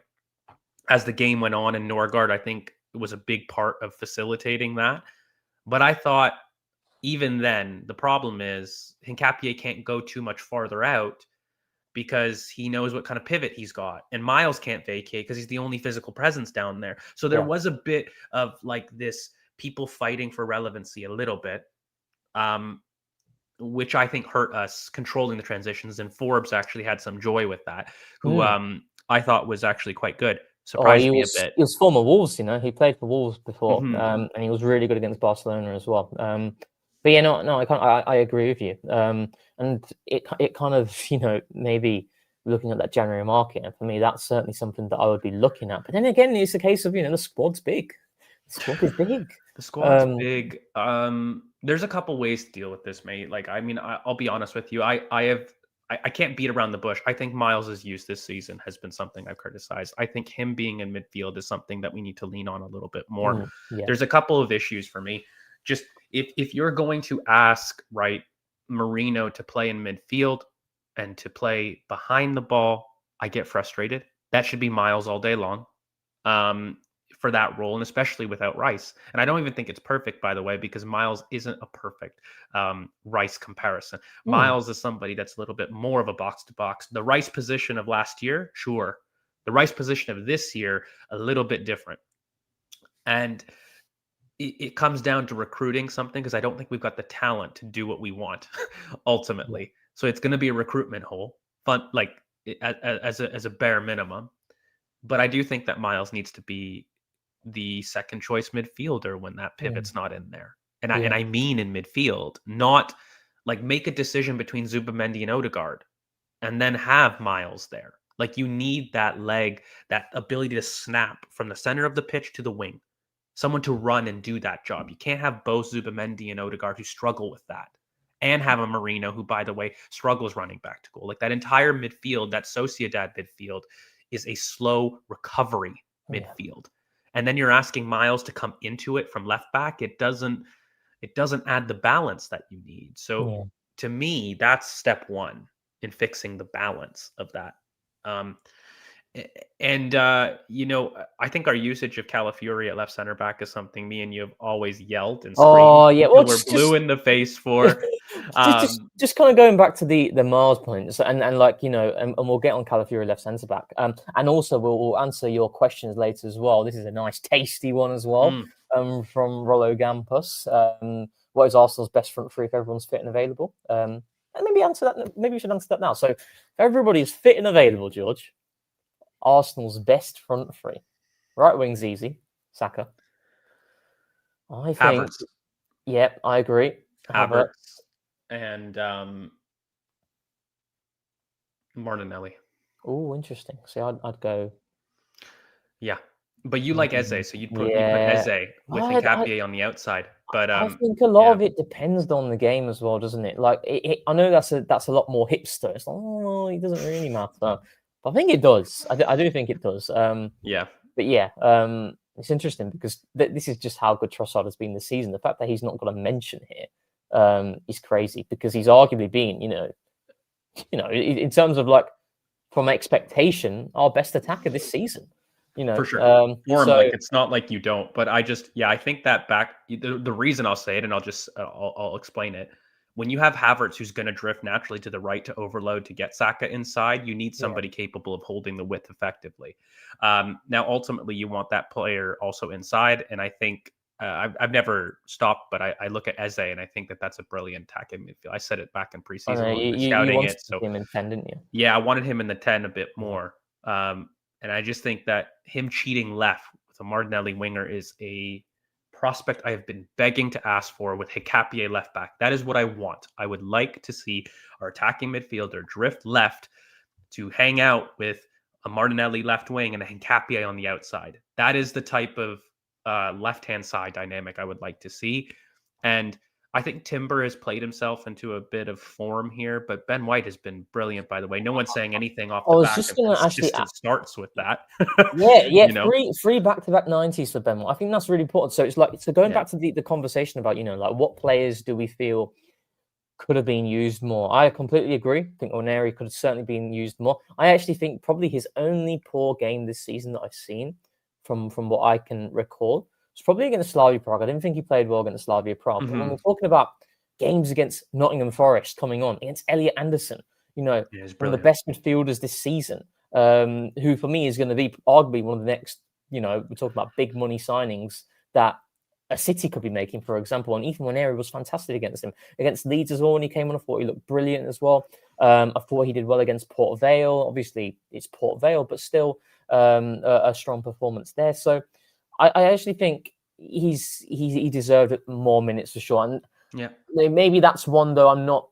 as the game went on, and Norgard, I think, was a big part of facilitating that. But I thought even then, the problem is Hincapié can't go too much farther out because he knows what kind of pivot he's got. And Miles can't vacate because he's the only physical presence down there. So there was a bit of like this people fighting for relevancy a little bit, which I think hurt us controlling the transitions. And Forbes actually had some joy with that, who I thought was actually quite good. Surprised me a bit. He was former Wolves, you know. He played for Wolves before, and he was really good against Barcelona as well. But yeah, no, I agree with you. And it kind of, you know, maybe looking at that January market, and for me, that's certainly something that I would be looking at. But then again, it's a case of, you know, the squad's big. The squad is big. The squad's big. There's a couple ways to deal with this, mate. Like, I mean, I'll be honest with you. I can't beat around the bush. I think Miles's use this season has been something I've criticized. I think him being in midfield is something that we need to lean on a little bit more. There's a couple of issues for me. Just if you're going to ask, right, Marino to play in midfield and to play behind the ball I get frustrated. That should be Miles all day long for that role, and especially without Rice. And I don't even think it's perfect, by the way, because Miles isn't a perfect Rice comparison. Miles is somebody that's a little bit more of a box-to-box. The Rice position of last year, sure. The Rice position of this year, a little bit different. And it comes down to recruiting something, because I don't think we've got the talent to do what we want ultimately. So it's going to be a recruitment hole, fun, like as a bare minimum. But I do think that Miles needs to be the second choice midfielder when that pivot's not in there. And I mean in midfield, not like make a decision between Zubamendi and Odegaard and then have Miles there. Like you need that leg, that ability to snap from the center of the pitch to the wing. Someone to run and do that job. You can't have both Zubamendi and Odegaard who struggle with that, and have a Marino who, by the way, struggles running back to goal. Like that entire midfield, that Sociedad midfield, is a slow recovery midfield. And then you're asking Miles to come into it from left back. It doesn't add the balance that you need. So to me, that's step one in fixing the balance of that. I think our usage of Calafiori at left center back is something me and you have always yelled and screamed. Oh yeah, well, we're blue in the face for. Just kind of going back to the Miles points, and like and we'll get on Calafiori left centre back, and also we'll answer your questions later as well. This is a nice, tasty one as well, from Rollo Gampus. What is Arsenal's best front three if everyone's fit and available? And maybe answer that. Maybe we should answer that now. So, if everybody's fit and available, George, Arsenal's best front three. Right wing's easy. Saka. I think. Havertz. Yep, I agree. Havertz and Martinelli. Oh, interesting. See, I'd go. Yeah, but you like Eze, so you'd put Eze with Nkapie on the outside. But I think a lot of it depends on the game as well, doesn't it? Like, I know that's a lot more hipster. It's like, oh, it doesn't really matter. But I think it does. I do think it does. But it's interesting because this is just how good Trossard has been this season. The fact that he's not got a mention here is crazy, because he's arguably been, in terms of like from expectation, our best attacker this season. For sure. It's not like you don't, but I think that the reason I'll say it, and I'll explain it. When you have Havertz, who's going to drift naturally to the right to overload to get Saka inside, you need somebody capable of holding the width effectively. Now, ultimately, you want that player also inside, and I think I've never stopped, but I look at Eze, and I think that's a brilliant attacking midfield. I said it back in preseason when we were scouting it. So him in 10, didn't you? Yeah, I wanted him in the 10 a bit more. And I just think that him cheating left with a Martinelli winger is a prospect I have been begging to ask for with Nkapie left back. That is what I want. I would like to see our attacking midfielder drift left to hang out with a Martinelli left wing and a Nkapie on the outside. That is the type of left-hand side dynamic I would like to see. And I think Timber has played himself into a bit of form here, but Ben White has been brilliant, by the way. No one's saying anything off the back. It starts with that. Three back-to-back 90s for Ben White. I think that's really important. So it's like, going back to the conversation about, like what players do we feel could have been used more? I completely agree. I think Oneri could have certainly been used more. I actually think probably his only poor game this season that I've seen from what I can recall, it's probably against Slavia Prague. I didn't think he played well against Slavia Prague. But when we're talking about games against Nottingham Forest coming on, against Elliot Anderson, one of the best midfielders this season, who for me is going to be arguably one of the next, we're talking about big money signings that a City could be making, for example. And Ethan Waneri was fantastic against him. Against Leeds as well, when he came on, I thought he looked brilliant as well. I thought he did well against Port Vale. Obviously, it's Port Vale, but still a strong performance there. So I actually think he deserved more minutes for sure. And maybe that's one though I'm not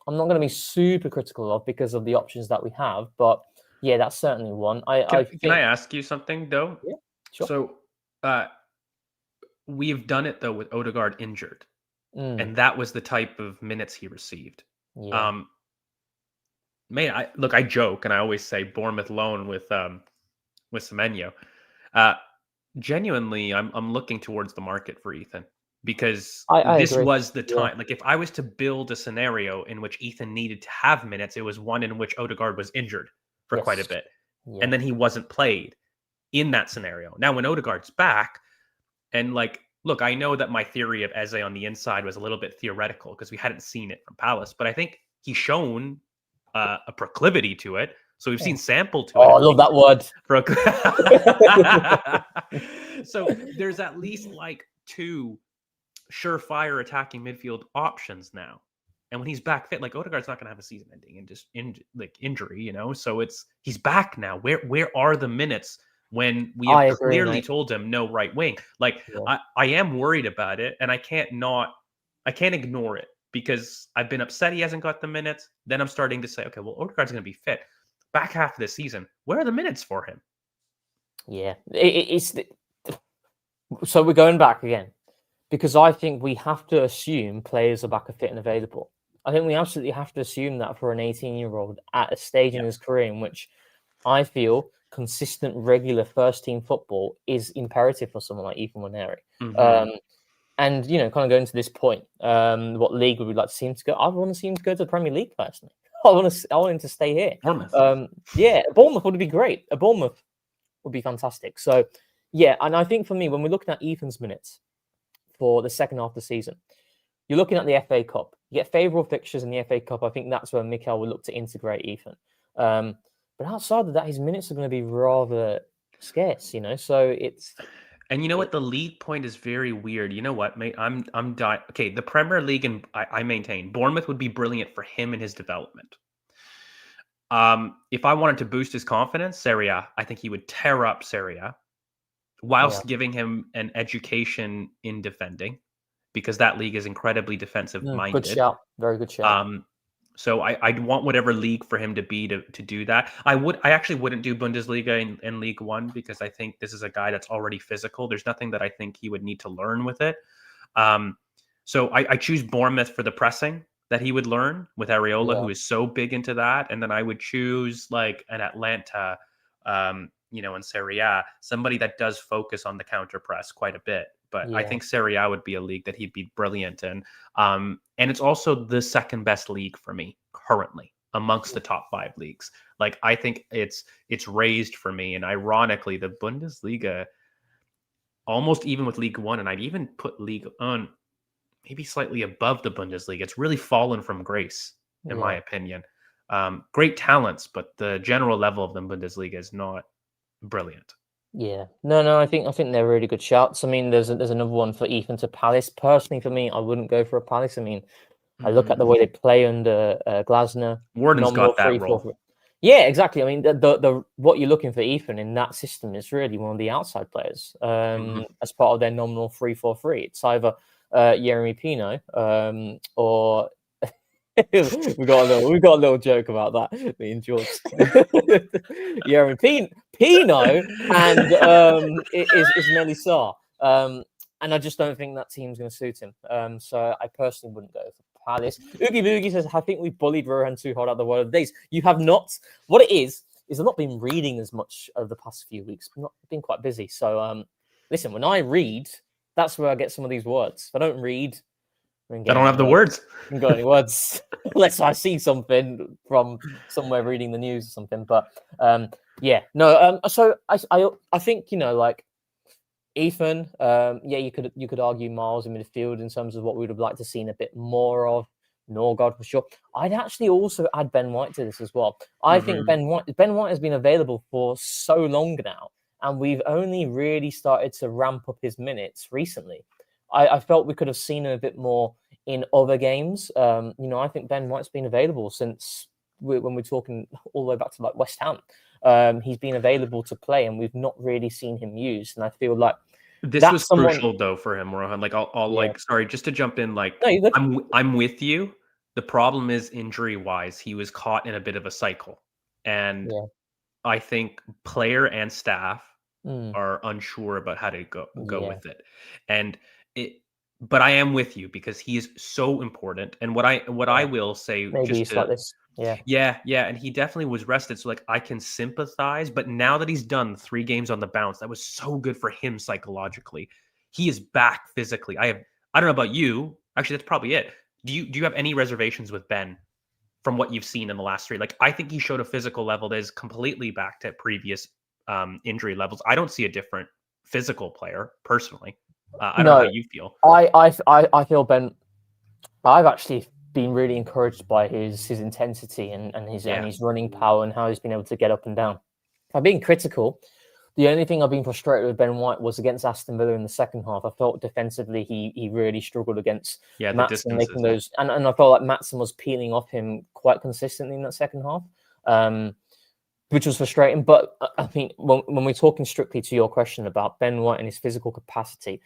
going to be super critical of because of the options that we have. But yeah, that's certainly one. Can I ask you something though? Yeah, sure. So we've done it though with Odegaard injured, and that was the type of minutes he received. Yeah. I joke and I always say Bournemouth loan with Semenyo. Genuinely, I'm looking towards the market for Ethan because this agree. Was the time. Yeah. Like if I was to build a scenario in which Ethan needed to have minutes, it was one in which Odegaard was injured. for quite a Yes. bit. Yeah. And then he wasn't played in that scenario. Now, when Odegaard's back, and like, look, I know that my theory of Eze on the inside was a little bit theoretical because we hadn't seen it from Palace, but I think he's shown a proclivity to it. So we've seen sample to it. Oh, I love that word. So there's at least like 2 surefire attacking midfield options now. And when he's back fit, like Odegaard's not going to have a season-ending and just injury, you know. So he's back now. Where are the minutes when we have clearly told him no right wing? Like I am worried about it, and I can't ignore it because I've been upset he hasn't got the minutes. Then I'm starting to say, okay, well, Odegaard's going to be fit back half of the season. Where are the minutes for him? Yeah, so we're going back again because I think we have to assume players are back fit and available. I think we absolutely have to assume that for an 18-year-old at a stage in his career in which I feel consistent, regular first-team football is imperative for someone like Ethan Nwaneri. Mm-hmm. And, you know, kind of going to this point, what league would we like to see him to go? I want to see him to go to the Premier League, personally. I want him to stay here. Bournemouth. Bournemouth would be great. Bournemouth would be fantastic. So, yeah, and I think for me, when we're looking at Ethan's minutes for the second half of the season, you're looking at the FA Cup. You get favourable fixtures in the FA Cup. I think that's where Mikel will look to integrate Ethan. But outside of that, his minutes are going to be rather scarce, you know. So it's. And you know what? The league point is very weird. You know what, mate? I'm dying. Okay, the Premier League, and I maintain Bournemouth would be brilliant for him and his development. If I wanted to boost his confidence, Serie A, I think he would tear up Serie A, whilst giving him an education in defending, because that league is incredibly defensive minded. Good shout. Very good shout. So I'd want whatever league for him to be to do that. I actually wouldn't do Bundesliga in League One because I think this is a guy that's already physical. There's nothing that I think he would need to learn with it. So I choose Bournemouth for the pressing that he would learn with Areola, who is so big into that. And then I would choose like an Atlanta, in Serie A, somebody that does focus on the counter press quite a bit. But I think Serie A would be a league that he'd be brilliant in. And it's also the second best league for me currently amongst the top 5 leagues. Like, I think it's raised for me. And ironically, the Bundesliga, almost even with League One, and I'd even put League on maybe slightly above the Bundesliga. It's really fallen from grace, in my opinion. Great talents, but the general level of the Bundesliga is not brilliant. Yeah, no, I think they're really good shouts. I mean, there's another one for Ethan to Palace. Personally, for me, I wouldn't go for a Palace. I mean, I look at the way they play under Glasner. Warden's got that role. Yeah, exactly. I mean, the what you're looking for Ethan in that system is really one of the outside players as part of their nominal 3-4-3. It's either Jeremy Pino or. we got a little joke about that, me and George. Jeremy Pino and is Melissa. And I just don't think that team's going to suit him. So I personally wouldn't go for Palace. Oogie Boogie says, I think we bullied Rohan too hard out the world of days. You have not. What it is I've not been reading as much over the past few weeks. I've not been quite busy. So listen, when I read, that's where I get some of these words. If I don't read, I don't have the words. I haven't got any words unless I see something from somewhere reading the news or something. But so I think, like Ethan, you could argue Miles in midfield in terms of what we would have liked to seen a bit more of. Norgard for sure. I'd actually also add Ben White to this as well. I think Ben White has been available for so long now, and we've only really started to ramp up his minutes recently. I felt we could have seen him a bit more in other games. I think Ben White's been available since when we're talking all the way back to like West Ham. He's been available to play, and we've not really seen him used. And I feel like this was crucial though for him, Rohan. Like sorry, just to jump in. Like I'm with you. The problem is injury wise, he was caught in a bit of a cycle, and I think player and staff are unsure about how to go with it. And but I am with you because he is so important. And what I will say, maybe just like this. Yeah. And he definitely was rested. So like I can sympathize, but now that he's done 3 games on the bounce, that was so good for him psychologically. He is back physically. I don't know about you. Actually, that's probably it. Do you have any reservations with Ben from what you've seen in the last 3. Like, I think he showed a physical level that is completely back to previous injury levels. I don't see a different physical player personally. I don't know how you feel. I feel Ben. I've actually been really encouraged by his intensity and his running power and how he's been able to get up and down. If I'm being critical, the only thing I've been frustrated with Ben White was against Aston Villa in the second half. I felt defensively he really struggled against Maatsen making those, and I felt like Maatsen was peeling off him quite consistently in that second half, which was frustrating. But I think when we're talking strictly to your question about Ben White and his physical capacity,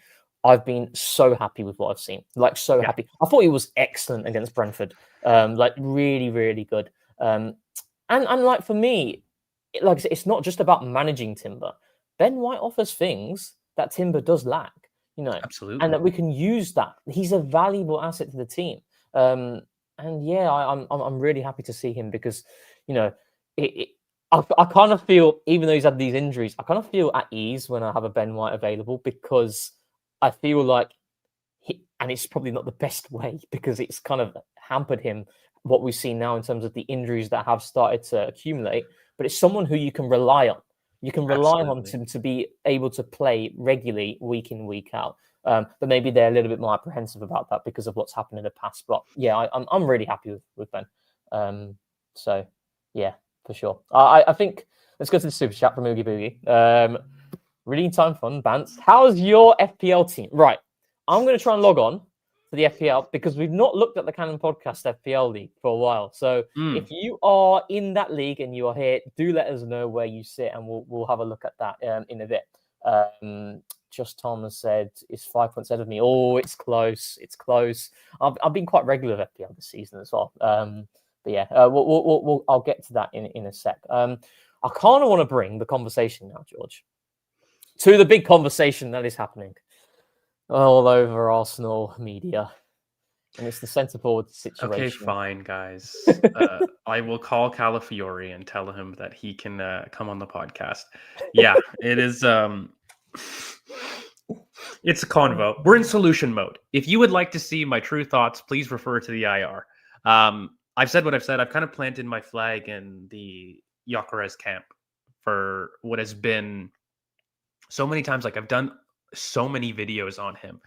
I've been so happy with what I've seen. Like, so happy. I thought he was excellent against Brentford. Like, really, really good. And like, for me, like I said, it's not just about managing Timber. Ben White offers things that Timber does lack, you know. Absolutely. And that we can use that. He's a valuable asset to the team. And yeah, I'm really happy to see him because, you know, I kind of feel, even though he's had these injuries, I kind of feel at ease when I have a Ben White available because I feel like and it's probably not the best way because it's kind of hampered him, what we've seen now in terms of the injuries that have started to accumulate, but it's someone who you can rely on. You can rely on him to be able to play regularly week in, week out. But maybe they're a little bit more apprehensive about that because of what's happened in the past. But yeah, I'm really happy with Ben. So yeah, for sure. I think let's go to the super chat from Oogie Boogie. Reading time fun, Bants. How's your FPL team? Right. I'm going to try and log on to the FPL because we've not looked at the Cannon Podcast FPL League for a while. So if you are in that league and you are here, do let us know where you sit and we'll have a look at that in a bit. Just Thomas said it's 5 points ahead of me. Oh, it's close. It's close. I've been quite regular with FPL this season as well. But yeah, I'll get to that in a sec. I kind of want to bring the conversation now, George, to the big conversation that is happening all over Arsenal media. And it's the centre forward situation. Okay, fine, guys. I will call Calafiore and tell him that he can come on the podcast. Yeah, it is. It's a convo. We're in solution mode. If you would like to see my true thoughts, please refer to the IR. I've said what I've said. I've kind of planted my flag in the Gyökeres camp for what has been so many times. Like, I've done so many videos on him.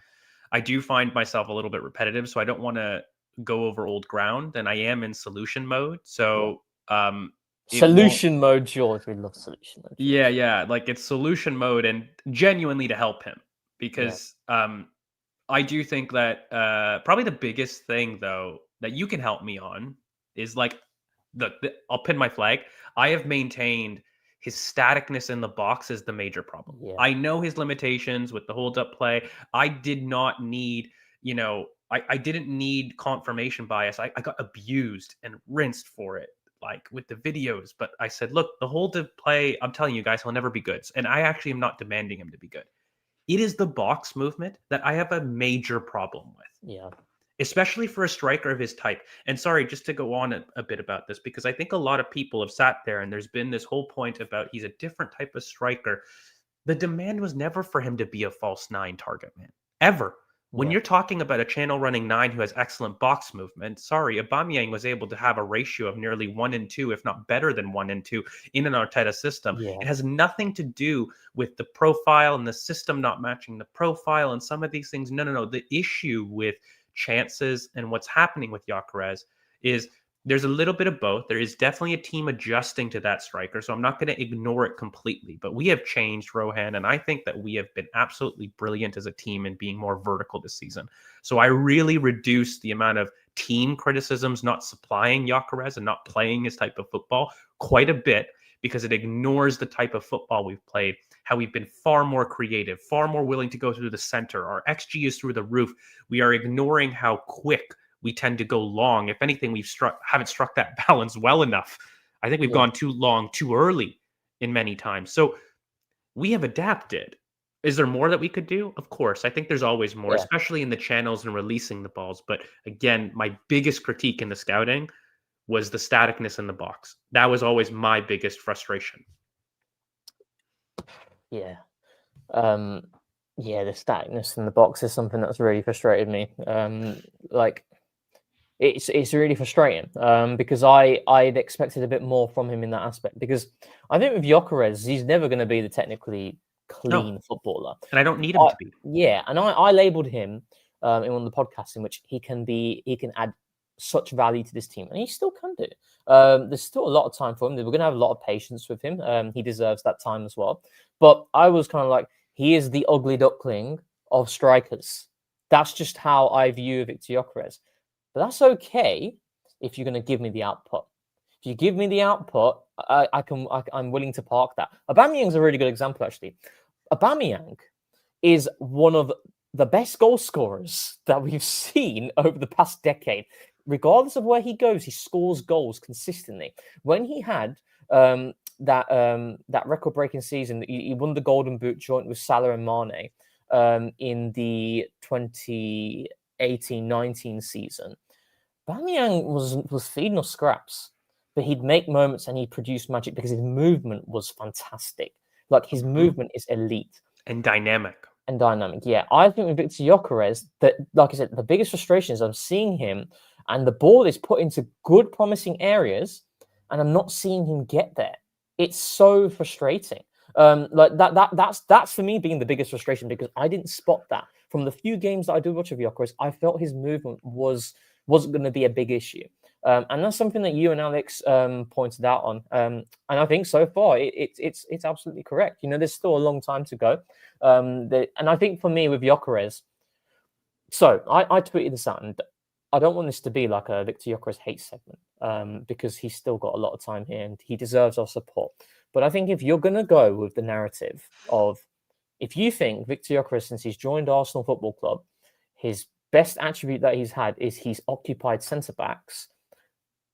I do find myself a little bit repetitive, so I don't want to go over old ground, and I am in solution mode. So solution mode, George. We love solution mode. George. Yeah. Like, it's solution mode and genuinely to help him because I do think that probably the biggest thing, though, that you can help me on is like I'll pin my flag. I have maintained his staticness in the box is the major problem. Yeah. I know his limitations with the hold-up play. I did not need, I didn't need confirmation bias. I got abused and rinsed for it, like with the videos. But I said, look, the hold-up play, I'm telling you guys, he'll never be good. And I actually am not demanding him to be good. It is the box movement that I have a major problem with. Yeah. Especially for a striker of his type. And sorry, just to go on a bit about this, because I think a lot of people have sat there and there's been this whole point about he's a different type of striker. The demand was never for him to be a false 9 target man, ever. When you're talking about a channel running 9 who has excellent box movement, sorry, Aubameyang was able to have a ratio of nearly 1-2, if not better than 1-2 in an Arteta system. Yeah. It has nothing to do with the profile and the system not matching the profile and some of these things. No. The issue with chances and what's happening with Gyökeres is there's a little bit of both. There is definitely a team adjusting to that striker, so I'm not going to ignore it completely. But we have changed, Rohan, and I think that we have been absolutely brilliant as a team in being more vertical this season. So I really reduced the amount of team criticisms not supplying Gyökeres and not playing his type of football quite a bit, because it ignores the type of football we've played, how we've been far more creative, far more willing to go through the center. Our XG is through the roof. We are ignoring how quick we tend to go long. If anything, haven't struck that balance well enough. I think we've gone too long, too early in many times. So we have adapted. Is there more that we could do? Of course. I think there's always more, especially in the channels and releasing the balls. But again, my biggest critique in the scouting was the staticness in the box. That was always my biggest frustration. Yeah. The staticness in the box is something that's really frustrated me. it's really frustrating because I'd expected a bit more from him in that aspect, because I think with Gyökeres, he's never going to be the technically clean footballer, and I don't need him to be. Yeah, and I labelled him in one of the podcasts in which he can add such value to this team, and he still can do. There's still a lot of time for him. We're going to have a lot of patience with him. He deserves that time as well. But I was kind of like, he is the ugly duckling of strikers. That's just how I view Viktor Gyökeres. But that's okay if you're going to give me the output. If you give me the output, I'm willing to park that. Aubameyang's a really good example, actually. Aubameyang is one of the best goal scorers that we've seen over the past decade. Regardless of where he goes, he scores goals consistently. When he had that record-breaking season, he won the Golden Boot joint with Salah and Mane in the 2018-19 season. Aubameyang was feeding us scraps, but he'd make moments and he'd produce magic because his movement was fantastic. Like, his movement is elite and dynamic. Yeah, I think with Viktor Gyökeres, that, like I said, the biggest frustration is I'm seeing him and the ball is put into good, promising areas, and I'm not seeing him get there. It's so frustrating. That's for me being the biggest frustration, because I didn't spot that from the few games that I do watch of Gyökeres. I felt his movement wasn't going to be a big issue, and that's something that you and Alex pointed out on. And I think so far it's absolutely correct. You know, there's still a long time to go. And I think for me with Gyökeres, so I tweeted this out, and I don't want this to be like a Viktor Gyökeres hate segment, because he's still got a lot of time here and he deserves our support. But I think if you're going to go with the narrative of, if you think Viktor Gyökeres, since he's joined Arsenal Football Club, his best attribute that he's had is he's occupied centre-backs,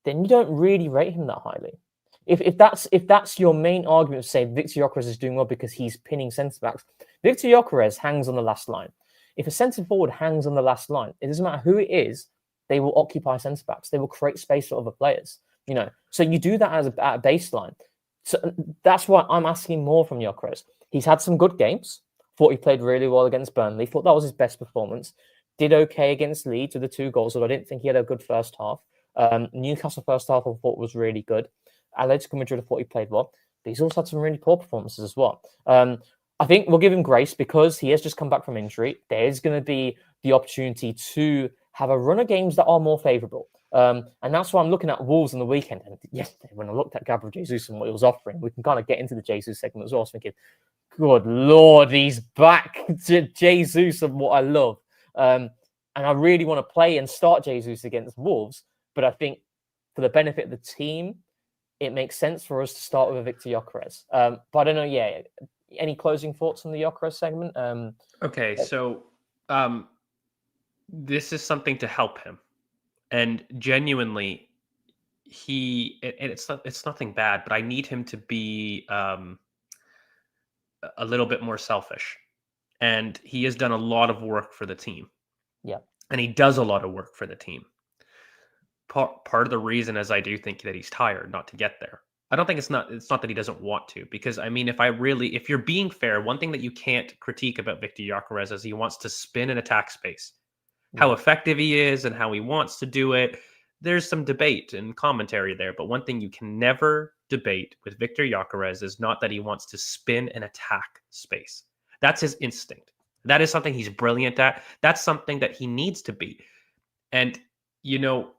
then you don't really rate him that highly. If that's your main argument, say Viktor Gyökeres is doing well because he's pinning centre-backs, Viktor Gyökeres hangs on the last line. If a centre-forward hangs on the last line, it doesn't matter who it is, they will occupy centre-backs. They will create space for other players. You know, so you do that at a baseline. So that's why I'm asking more from Gyökeres. He's had some good games. Thought he played really well against Burnley. Thought that was his best performance. Did okay against Leeds with the 2 goals, although I didn't think he had a good first half. Newcastle first half I thought was really good. Atletico Madrid I thought he played well. But he's also had some really poor performances as well. I think we'll give him grace because he has just come back from injury. There's going to be the opportunity to have a run of games that are more favourable. And that's why I'm looking at Wolves on the weekend. And yesterday, when I looked at Gabriel Jesus and what he was offering, we can kind of get into the Jesus segment as well. I was thinking, good Lord, he's back to Jesus and what I love. And I really want to play and start Jesus against Wolves. But I think for the benefit of the team, it makes sense for us to start with a Viktor Gyökeres. But I don't know, any closing thoughts on the Gyökeres segment? Okay, so this is something to help him. And genuinely, it's nothing bad, but I need him to be a little bit more selfish. And he has done a lot of work for the team. Yeah. And he does a lot of work for the team. Part of the reason is I do think that he's tired not to get there. I don't think it's not that he doesn't want to, because I mean, if you're being fair, one thing that you can't critique about Viktor Gyökeres is he wants to spin an attack space. How effective he is and how he wants to do it, there's some debate and commentary there. But one thing you can never debate with Viktor Gyökeres is not that he wants to spin an attack space. That's his instinct. That is something he's brilliant at. That's something that he needs to be. And, you know,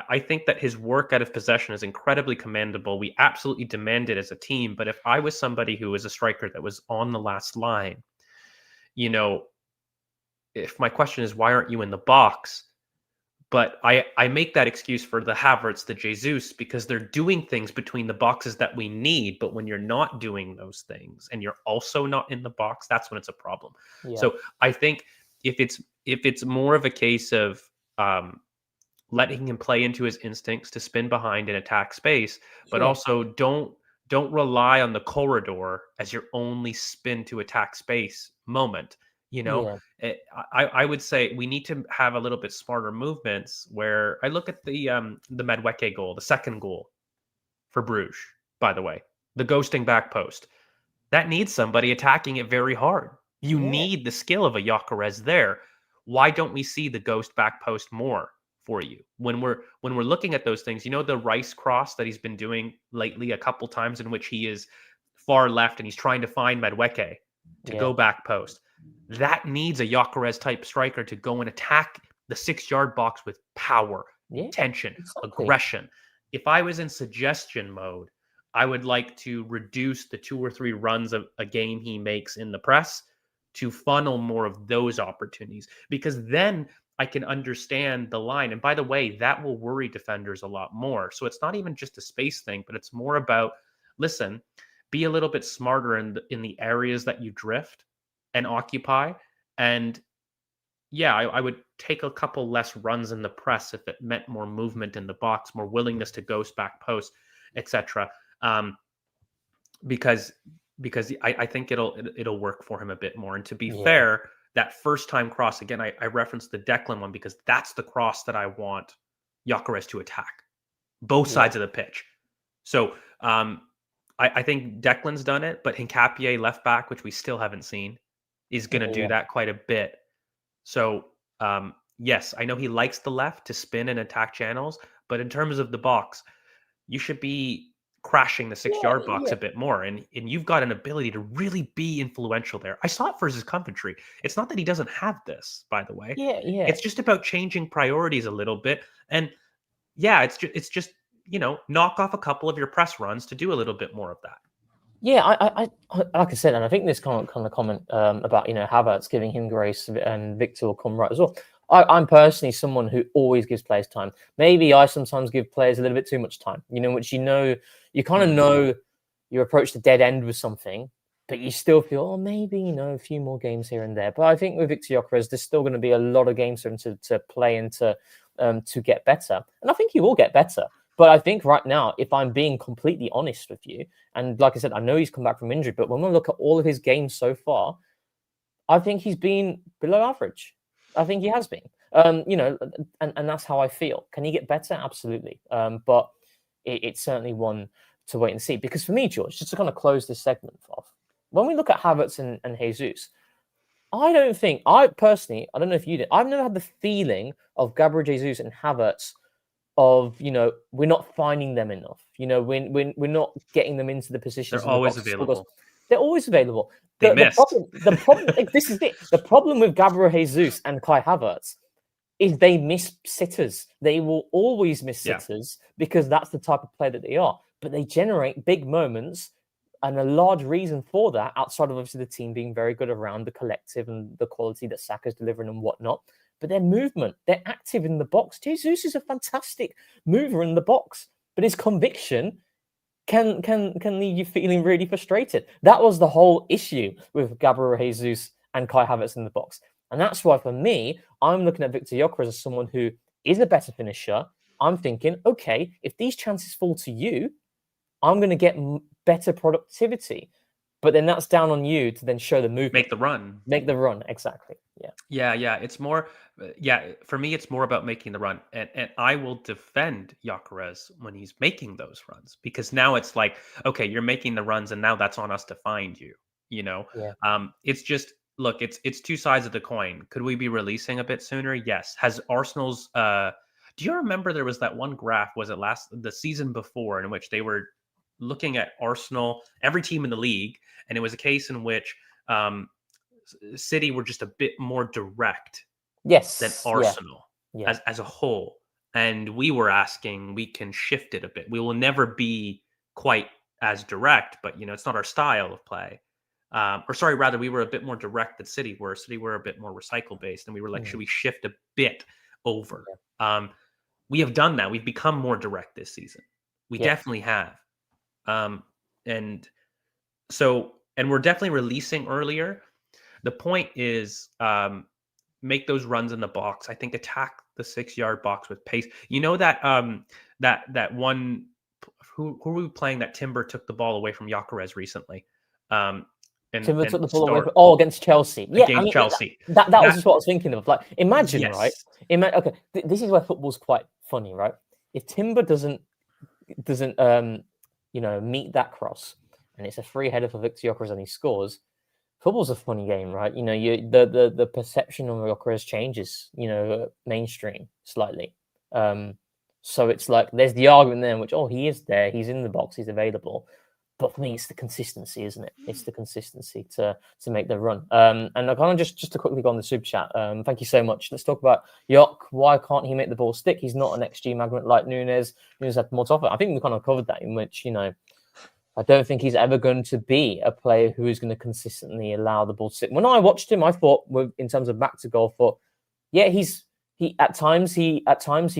I think that his work out of possession is incredibly commendable. We absolutely demand it as a team. But if I was somebody who was a striker that was on the last line, you know, if my question is, why aren't you in the box? But I make that excuse for the Havertz, the Jesus, because they're doing things between the boxes that we need. But when you're not doing those things and you're also not in the box, that's when it's a problem. Yeah. So I think if it's more of a case of letting him play into his instincts to spin behind and attack space, but also don't rely on the corridor as your only spin to attack space moment. You know, I would say we need to have a little bit smarter movements. Where I look at the Madueke goal, the second goal for Bruges, by the way, the ghosting back post, that needs somebody attacking it very hard. You need the skill of a Gyökeres there. Why don't we see the ghost back post more for you. When we're looking at those things, the Rice cross that he's been doing lately a couple times in which he is far left and he's trying to find Madueke to go back post. That needs a Gyökeres type striker to go and attack the 6-yard box with power, tension, aggression. If I was in suggestion mode, I would like to reduce the 2 or 3 runs of a game he makes in the press to funnel more of those opportunities, because then I can understand the line. And by the way, that will worry defenders a lot more. So it's not even just a space thing, but it's more about, listen, be a little bit smarter in the areas that you drift and occupy. And yeah, I would take a couple less runs in the press if it meant more movement in the box, more willingness to ghost back post, etc. Because I think it'll work for him a bit more. And to be fair, that first time cross, again, I referenced the Declan one because that's the cross that I want Gyökeres to attack, both sides of the pitch. So I think Declan's done it, but Hincapié left back, which we still haven't seen, is going to do that quite a bit. So yes, I know he likes the left to spin and attack channels, but in terms of the box, you should be crashing the 6-yard box a bit more. And you've got an ability to really be influential there. I saw it versus Coventry. It's not that he doesn't have this, by the way. It's just about changing priorities a little bit. And yeah, it's just knock off a couple of your press runs to do a little bit more of that. Yeah, I like I said, and I think this kind of comment about Havertz giving him grace and Viktor will come right as well. I'm personally someone who always gives players time. Maybe I sometimes give players a little bit too much time, which you kind of know you approach the dead end with something, but you still feel, maybe, a few more games here and there. But I think with Viktor Gyökeres, there's still going to be a lot of games for him to play and to get better. And I think he will get better. But I think right now, if I'm being completely honest with you, and like I said, I know he's come back from injury, but when we look at all of his games so far, I think he's been below average. I think he has been, and that's how I feel. Can he get better? Absolutely. But it's certainly one to wait and see. Because for me, George, just to kind of close this segment off, when we look at Havertz and Jesus, I don't know if you did, I've never had the feeling of Gabriel Jesus and Havertz of, we're not finding them enough. We're not getting them into the positions. They're always available. They're always available. The problem, this is it. The problem with Gabriel Jesus and Kai Havertz is they miss sitters. They will always miss sitters because that's the type of player that they are. But they generate big moments, and a large reason for that, outside of obviously the team being very good around the collective and the quality that Saka's delivering and whatnot, but their movement, they're active in the box. Jesus is a fantastic mover in the box, but his conviction can leave you feeling really frustrated. That was the whole issue with Gabriel Jesus and Kai Havertz in the box. And that's why, for me, I'm looking at Viktor Gyökeres as someone who is a better finisher. I'm thinking, okay, if these chances fall to you, I'm going to get better productivity. But then that's down on you to then show the movement. Make the run. Exactly. Yeah. It's more, for me, it's more about making the run. And I will defend Gyökeres when he's making those runs, because now it's like, okay, you're making the runs and now that's on us to find you, It's just, look, it's two sides of the coin. Could we be releasing a bit sooner? Yes. Has Arsenal's, do you remember there was that one graph, was it the season before, in which they were looking at Arsenal, every team in the league, and it was a case in which City were just a bit more direct than Arsenal as a whole. And we were asking, we can shift it a bit. We will never be quite as direct, but it's not our style of play. We were a bit more direct than City were. City were a bit more recycle based, and we were like, should we shift a bit over? We have done that. We've become more direct this season. We definitely have. And we're definitely releasing earlier. The point is, make those runs in the box. I think attack the 6-yard box with pace. That one, who were we playing? That Timber took the ball away from Gyökeres recently. Timber took the ball away against Chelsea. Chelsea. That was just what I was thinking of. Like, imagine, right? Okay, this is where football's quite funny, right? If Timber doesn't meet that cross, and it's a free header for Viktor Gyökeres and he scores, football's a funny game, right? The perception of Gyökeres changes, mainstream slightly. So it's like there's the argument there, in which he is there, he's in the box, he's available. But for me, it's the consistency, isn't it? It's the consistency to make the run. And I kind of just to quickly go on the super chat. Thank you so much. Let's talk about Yok. Why can't he make the ball stick? He's not an XG magnet like Nunes. Nunes had more to offer. I think we kind of covered that, in which, I don't think he's ever going to be a player who is going to consistently allow the ball to sit. When I watched him, I thought, in terms of back to goal, yeah, he at times he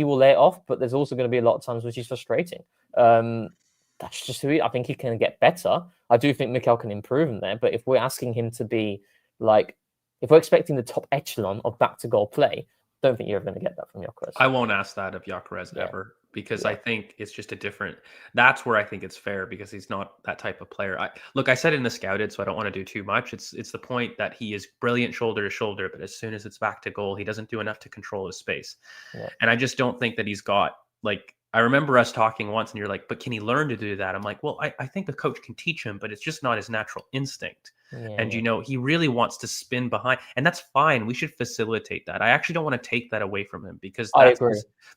will lay it off, but there's also going to be a lot of times which is frustrating. That's just who I think he can get better. I do think Mikel can improve him there, but if we're asking him to be if we're expecting the top echelon of back to goal play, don't think you're ever going to get that from Gyökeres. I won't ask that of Gyökeres ever, because I think it's just a different. That's where I think it's fair, because he's not that type of player. I said it in the scouted, so I don't want to do too much. It's the point that he is brilliant shoulder to shoulder, but as soon as it's back to goal, he doesn't do enough to control his space. Yeah. And I just don't think that he's got I remember us talking once and you're like, but can he learn to do that? I'm like, well, I think the coach can teach him, but it's just not his natural instinct. Yeah, and, he really wants to spin behind, and that's fine. We should facilitate that. I actually don't want to take that away from him, because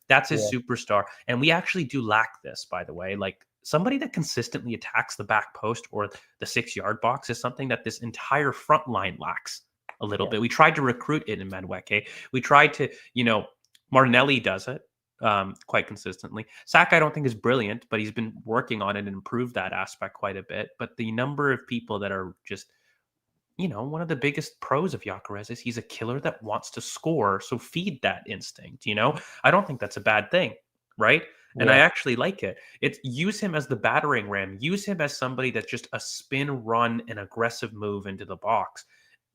that's his superstar. And we actually do lack this, by the way. Somebody that consistently attacks the back post or the 6-yard box is something that this entire front line lacks a little bit. We tried to recruit it in Madueke. We tried to, Martinelli does it quite consistently. Saka, I don't think, is brilliant, but he's been working on it and improved that aspect quite a bit. But the number of people that are just, one of the biggest pros of Gyökeres is he's a killer that wants to score. So feed that instinct, I don't think that's a bad thing, right? And I actually like it. Use him as the battering ram. Use him as somebody that's just a spin, run, and aggressive move into the box,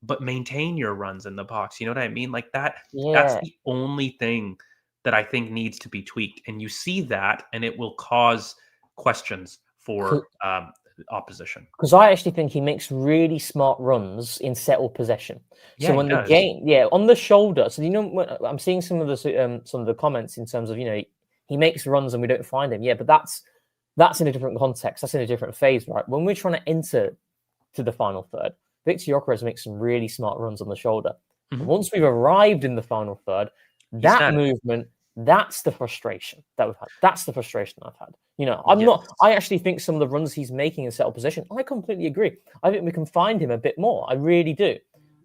but maintain your runs in the box. You know what I mean? That's the only thing that I think needs to be tweaked. And you see that, and it will cause questions for opposition. Because I actually think he makes really smart runs in settled possession. So when the game, on the shoulder. So I'm seeing some of the comments in terms of he makes runs and we don't find him. Yeah, but that's in a different context. That's in a different phase, right? When we're trying to enter to the final third, Viktor Gyökeres makes some really smart runs on the shoulder. Mm-hmm. Once we've arrived in the final third, that movement, that's the frustration that we've had. That's the frustration I've had. I actually think some of the runs he's making in settled position, I completely agree. I think we can find him a bit more. I really do.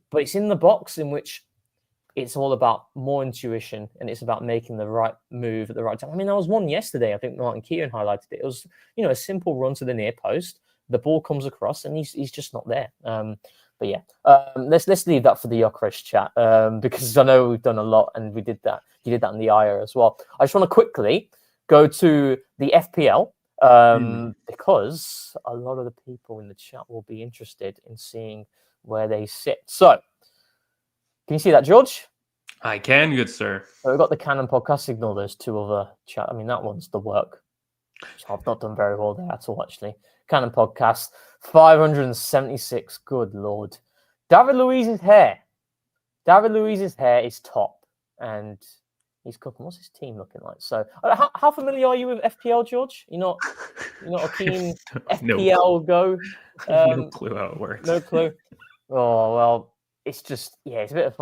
But it's in the box in which it's all about more intuition, and it's about making the right move at the right time. I mean, there was one yesterday, I think Martin Keown highlighted it. It was, a simple run to the near post. The ball comes across and he's just not there. But yeah, let's leave that for the Gyökeres chat, because I know we've done a lot, and we did that. You did that in the IR as well. I just want to quickly go to the FPL, because a lot of the people in the chat will be interested in seeing where they sit. So, can you see that, George? I can, good sir. So we've got the Cannon podcast. Ignore those two other chat. I mean, that one's the work. I've not done very well there at all, actually. Cannon podcast, 576. Good Lord. David Luiz's hair. David Luiz's hair is top, and he's cooking. What's his team looking like? So, how familiar are you with FPL, George? You're not a keen FPL go? No clue how it works. No clue. Oh well, it's just it's a bit of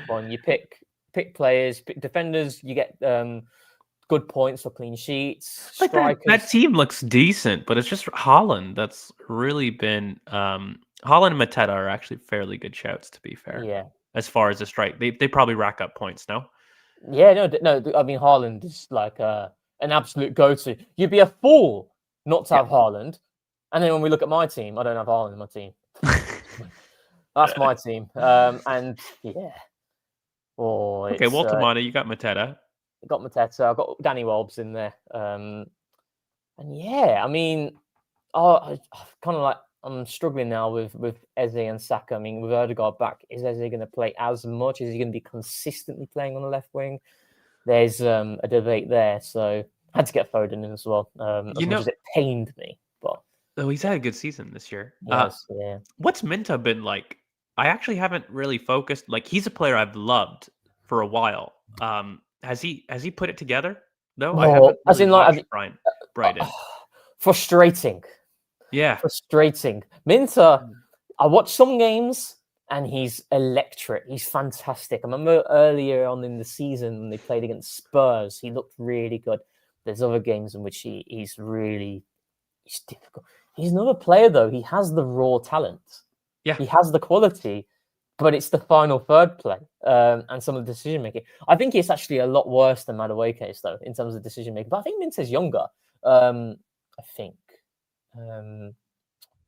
fun. You pick players, pick defenders. You get good points for clean sheets. Strikers. That team looks decent, but it's just Haaland that's really been. Haaland and Mateta are actually fairly good shouts, to be fair. Yeah. As far as the strike, they probably rack up points, no? Yeah, no. I mean, Haaland is like an absolute go-to. You'd be a fool not to have Haaland. And then when we look at my team, I don't have Haaland in my team. That's my team. And yeah. Oh, okay, Walter Mata, you got Mateta. I got Mateta. I've got Danny Welbs in there. And yeah, I mean, I kind of like, I'm struggling now with Eze and Saka. I mean, with Odegaard back, is Eze going to play as much? Is he going to be consistently playing on the left wing? There's a debate there. So I had to get Foden in as well. As much as it pained me. But he's had a good season this year. Yes, yeah. What's Minta been like? I actually haven't really focused. Like, he's a player I've loved for a while. Has he put it together? No, I haven't. As in, like, Brighton. Frustrating. Yeah. Frustrating. Minta, I watched some games and he's electric. He's fantastic. I remember earlier on in the season when they played against Spurs, he looked really good. There's other games in which he's difficult. He's another player though. He has the raw talent. Yeah, he has the quality, but it's the final third play and some of the decision making. I think it's actually a lot worse than Madueke's though in terms of decision making. But I think Minter's younger. I think.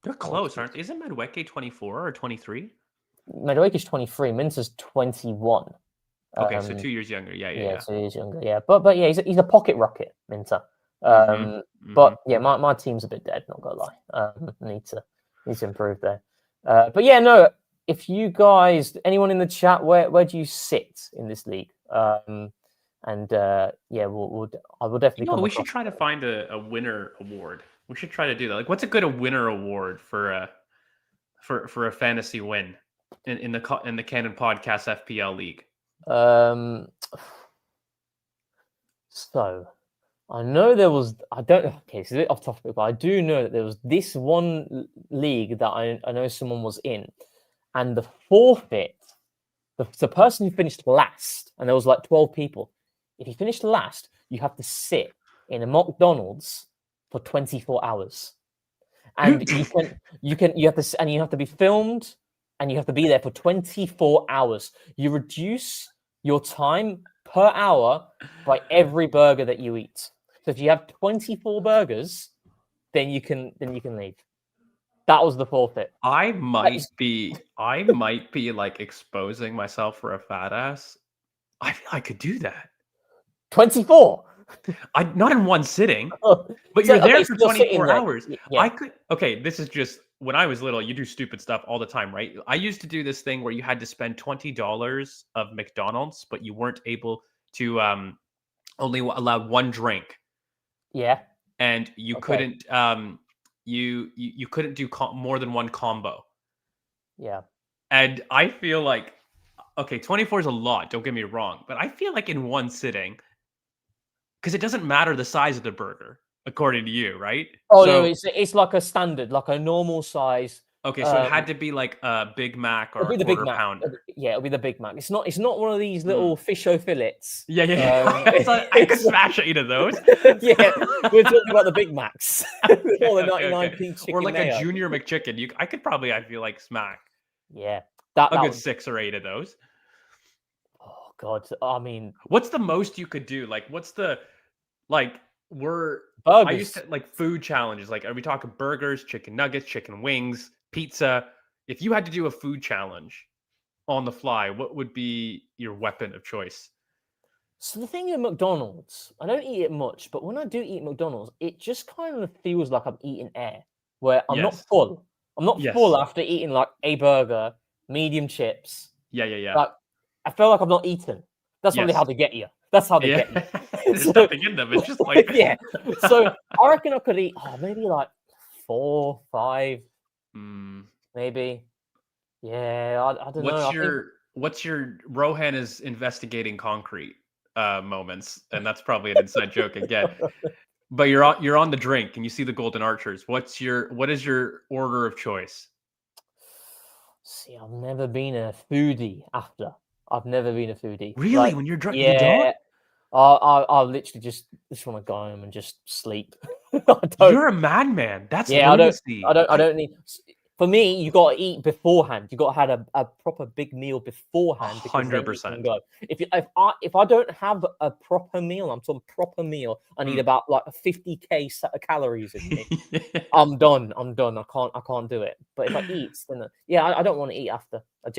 They're close, aren't they? Isn't Madueke 24 or 23? Madueke's 23. Minter's 21. Okay, so 2 years younger. Yeah. 2 years younger. Yeah, but yeah, he's a pocket rocket, Minter. But yeah, my team's a bit dead. Not gonna lie. Need to improve there. But yeah, no. If you guys, anyone in the chat, where do you sit in this league? Yeah, I will definitely. We should try to find a winner award. We should try to do that. Like, what's a good winner award for a fantasy win in the Cannon Podcast FPL league? So I know there was. It's a bit off topic, but I do know that there was this one league that I know someone was in, and the forfeit, the person who finished last, and there was like 12 people. If you finished last, you have to sit in a McDonald's for 24 hours, and you have to be filmed, and you have to be there for 24 hours. You reduce your time per hour by every burger that you eat. So if you have 24 burgers, then you can leave. That was the forfeit. I might be like exposing myself for a fat ass. I feel I could do that. 24. Not in one sitting, but you're there for 24 hours. Yeah. I could. Okay, this is just when I was little. You do stupid stuff all the time, right? I used to do this thing where you had to spend $20 of McDonald's, but you weren't able to only allowed one drink. Yeah, and you couldn't you couldn't do more than one combo. Yeah, and I feel like 24 is a lot. Don't get me wrong, but I feel like in one sitting. Because it doesn't matter the size of the burger, according to you, right? Oh, no, it's like a standard, like a normal size. Okay, so it had to be like a Big Mac or a quarter pounder. Yeah, it'll be the Big Mac. It's not one of these little fish-o fillets. Yeah. I could smash 8 of those. Yeah, we're talking about the Big Macs. Or the 99p chicken or like mayo. a junior McChicken. I could probably, I feel like, smack. Yeah. A good 6 or 8 of those. Oh, God. I mean... What's the most you could do? Like, what's the... Like, burgers. I used to like food challenges. Like, are we talking burgers, chicken nuggets, chicken wings, pizza? If you had to do a food challenge on the fly, what would be your weapon of choice? So the thing with McDonald's, I don't eat it much, but when I do eat McDonald's, it just kind of feels like I'm eating air, where I'm not full. I'm not full after eating like a burger, medium chips. Yeah. Like, I feel like I'm not eating. That's probably how they get you. That's how they get you. There's nothing in them. It's just like... Yeah. So I reckon I could eat maybe like 4, 5, maybe. Yeah, I don't know. What's your Rohan is investigating concrete moments, and that's probably an inside joke again. But you're on the drink and you see the Golden Archers. What is your order of choice? See, I've never been a foodie after. I've never been a foodie. Really? Like, when you're drunk, yeah, you don't? I literally just want to go home and just sleep. You're a madman. That's lunacy. I don't need. For me, you got to eat beforehand. You got to have a proper big meal beforehand. 100%. If I don't have a proper meal, I'm talking proper meal. I need about like a 50k set of calories in me. I'm done. I can't do it. But if I eat, then I don't want to eat after. I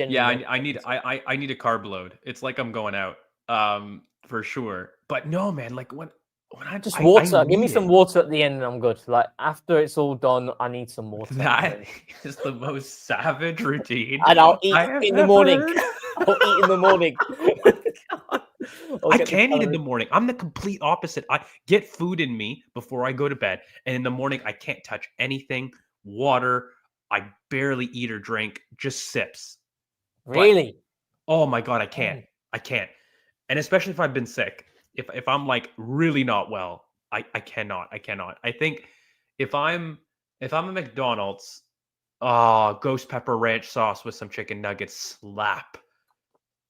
need a carb load. It's like I'm going out, for sure. But no, man, like when I just water. Give me some water at the end, and I'm good. Like after it's all done, I need some water. That is the most savage routine. And I'll eat in the morning. I'll eat in the morning. I can't eat in the morning. I'm the complete opposite. I get food in me before I go to bed, and in the morning I can't touch anything. Water. I barely eat or drink. Just sips. Really? But, oh my God, I can't. And especially if I've been sick. If I'm like really not well, I cannot. I think if I'm a McDonald's Oh, ghost pepper ranch sauce with some chicken nuggets slap.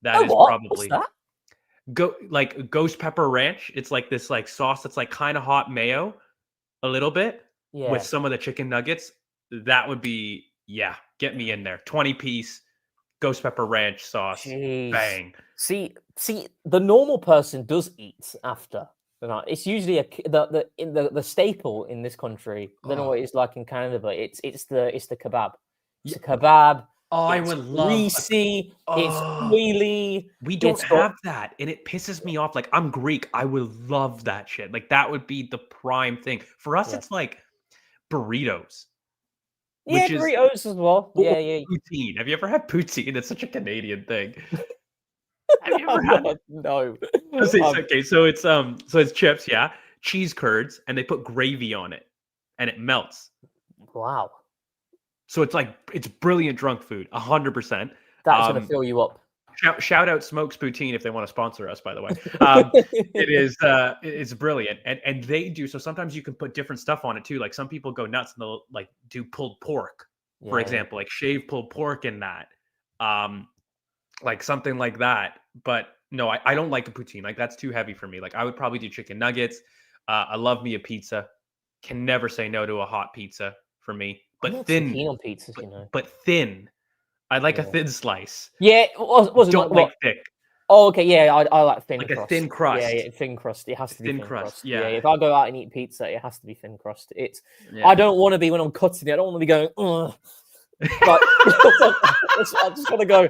That Oh, is what? What's probably that? like ghost pepper ranch. It's like this like sauce that's like kind of hot mayo, a little bit with Yeah. some of the chicken nuggets. That would be get me in there. 20-piece ghost pepper ranch sauce. Jeez. Bang. See, the normal person does eat after. You know, it's usually the staple in this country. I don't know what it's like in Canada, but it's the kebab. It's a kebab. Oh, I It's would love greasy. It's Oh, oily. we don't It's got have that, and it pisses me off. Like, I'm Greek. I would love that shit. Like, that would be the prime thing. For us, yeah, it's like burritos, yeah, which is burritos as well. or Yeah, yeah. poutine. Have you ever had poutine? It's such a Canadian thing. Have you ever had it? No. Okay, so it's chips, yeah, cheese curds, and they put gravy on it, and it melts. Wow, So it's brilliant drunk food, 100%. that's gonna fill you up. Shout out Smokes Poutine if they want to sponsor us, by the way. It's brilliant. And they do so sometimes you can put different stuff on it too. Like some people go nuts and they'll like do pulled pork, for Yeah. example, like shave pulled pork in that. Like something like that. But no, I don't like a poutine. Like that's too heavy for me. Like I would probably do chicken nuggets. I love me a pizza. Can never say no to a hot pizza for me. I'm But not too thin, keen on pizzas, you know. but thin. I like a Yeah. thin slice. Yeah, was it Don't like what? like thick. Oh, okay, yeah, I like thin Like a crust. thin crust. Yeah, thin crust. It has to be Thin thin crust, crust. yeah. If I go out and eat pizza, it has to be thin crust. It's Yeah. I don't want to be when I'm cutting it. I don't want to be going. Ugh. But I'm just gonna go,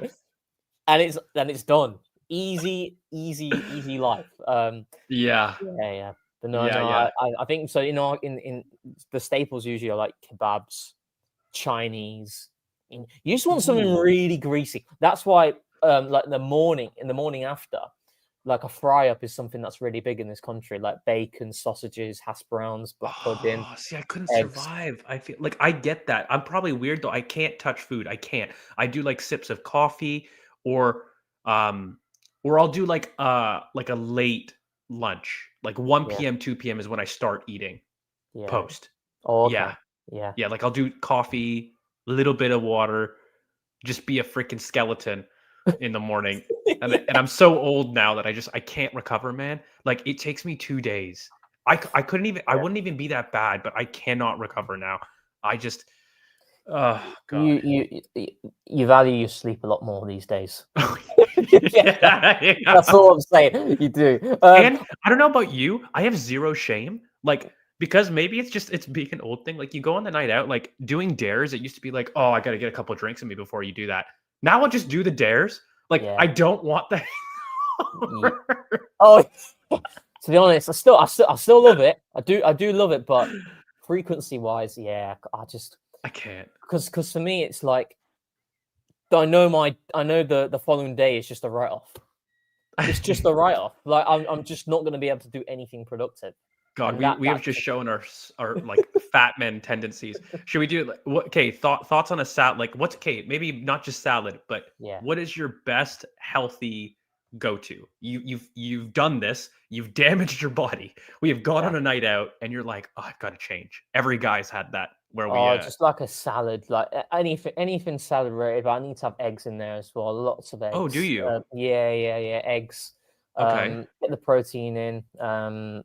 and it's done. Easy life. Yeah. Yeah. But no, Yeah. I think so. You know, in the staples usually are like kebabs, Chinese. You just want something Ooh. really greasy. That's why, like in the morning after, like a fry up is something that's really big in this country. Like bacon, sausages, hash browns, black pudding, Oh, see, I couldn't eggs. survive. I feel like I get that. I'm probably weird though. I can't touch food. I can't. I do like sips of coffee or um or I'll do like a late lunch. Like 1 Yeah, p.m., 2 p.m. is when I start eating yeah. post. Oh, okay. Yeah. Yeah. Yeah, like I'll do coffee, little bit of water, just be a freaking skeleton in the morning. And I'm so old now that I can't recover, man. Like it takes me 2 days. I couldn't even I Yeah. wouldn't even be that bad, but I cannot recover now. I just oh god. You value your sleep a lot more these days. Yeah. That's all I'm saying. You do. And I don't know about you, I have zero shame. Like because maybe it's being an old thing. Like you go on the night out, like doing dares. It used to be like, oh, I got to get a couple of drinks in me before you do that. Now I'll just do the dares. Like Yeah. I don't want that. Oh, to be honest, I still love it. I do love it, but frequency wise, yeah, I can't. because for me it's like I know the following day is just a write off. It's just a write off. Like I'm just not going to be able to do anything productive. God, And we have just shown our like fat men tendencies. Should we do like what? Okay, thoughts on a salad? Like what's okay? Maybe not just salad, but Yeah. what is your best healthy go to? You've done this. You've damaged your body. We have gone on a night out, and you're like, oh, I've got to change. Every guy's had that where we. Just like a salad, like anything salad related. But I need to have eggs in there as well. Lots of eggs. Oh, do you? Yeah, eggs. Okay. Get the protein in.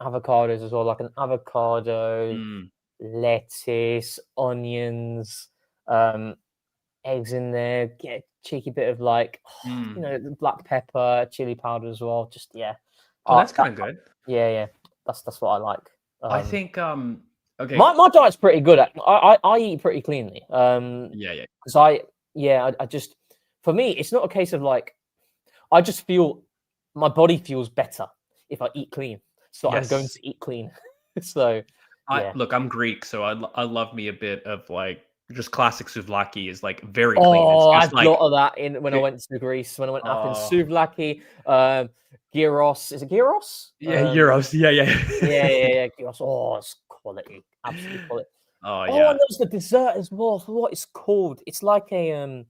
Avocados as well, like an avocado, Mm. lettuce, onions, eggs in there. Get a cheeky bit of like, the black pepper, chili powder as well. Just Oh, that's kind of good. Yeah. That's what I like. I think okay. My diet's pretty good. I eat pretty cleanly. Yeah. Because I just for me it's not a case of like I just feel my body feels better if I eat clean. So I'm going to eat clean. So yeah. Look, I'm Greek, so I love me a bit of like just classic souvlaki is like very clean. Oh, It's I just had a lot of that in when I it- went to Greece. When I went up in Oh. souvlaki, gyros. Is it gyros? Yeah, euros. Yeah. Yeah. Gyros. Oh, it's quality. Absolute quality. Oh Oh, yeah. and there's the dessert as well. For what it's called? It's like a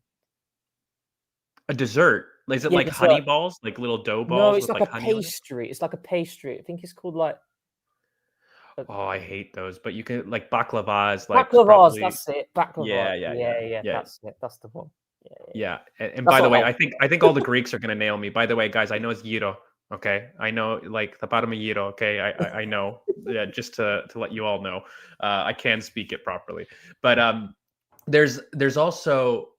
A dessert. Is it Yeah, like dessert. honey balls, like little dough No, balls it's with like a honey on it? pastry. It's like a pastry. I think it's called like Oh, I hate those. But you can like baklava is like Baklavas, probably that's it. Baklavas. yeah. That's it. That's the one. Yeah. And That's by the not way, healthy. I think all the Greeks are gonna nail me. By the way, guys, I know it's gyro. Okay, I know like the bottom of gyro. Okay, I know. Yeah, just to let you all know, I can speak it properly. But there's also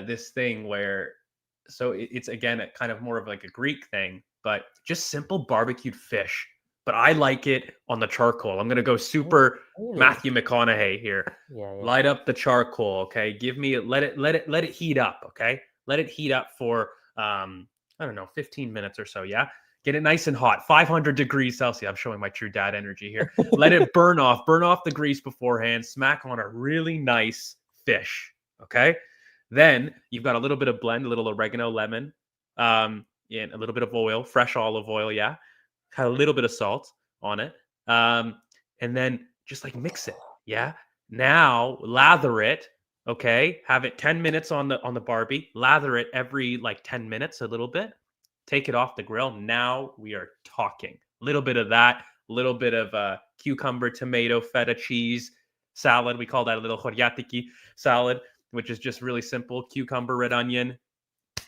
this thing where it's again a kind of more of like a Greek thing, but just simple barbecued fish. But I like it on the charcoal. I'm gonna go super Really? Matthew McConaughey here. Yeah. Light up the charcoal, okay? Give me let it heat up, okay? Let it heat up for I don't know, 15 minutes or so, yeah? Get it nice and hot, 500 degrees Celsius. I'm showing my true dad energy here. Let it burn off the grease beforehand. Smack on a really nice fish, okay? Then you've got a little bit of blend, a little oregano, lemon, and a little bit of oil, fresh olive oil, yeah? Had a little bit of salt on it. And then just like mix it, yeah? Now lather it, okay? Have it 10 minutes on the Barbie. Lather it every like 10 minutes a little bit. Take it off the grill. Now we are talking. A little bit of that, a little bit of cucumber, tomato, feta cheese salad. We call that a little choriatiki salad, which is just really simple. Cucumber, red onion.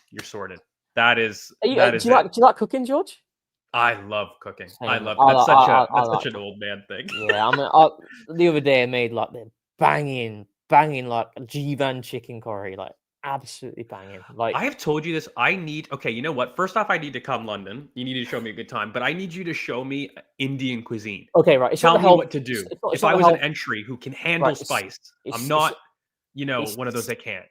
You're sorted. That is Do you it. like cooking, George? I love cooking. Same. I love I that's like- such an old man thing. Yeah, the other day I made like the banging like G-Van chicken curry, like absolutely banging. Like I have told you this. Okay, you know what? First off, I need to come London. You need to show me a good time, but I need you to show me Indian cuisine. okay, right. It's Tell not the me health, what to do. it's If not I the was an health, entry who can handle right, spice, it's- I'm not, it's- one of those that can't.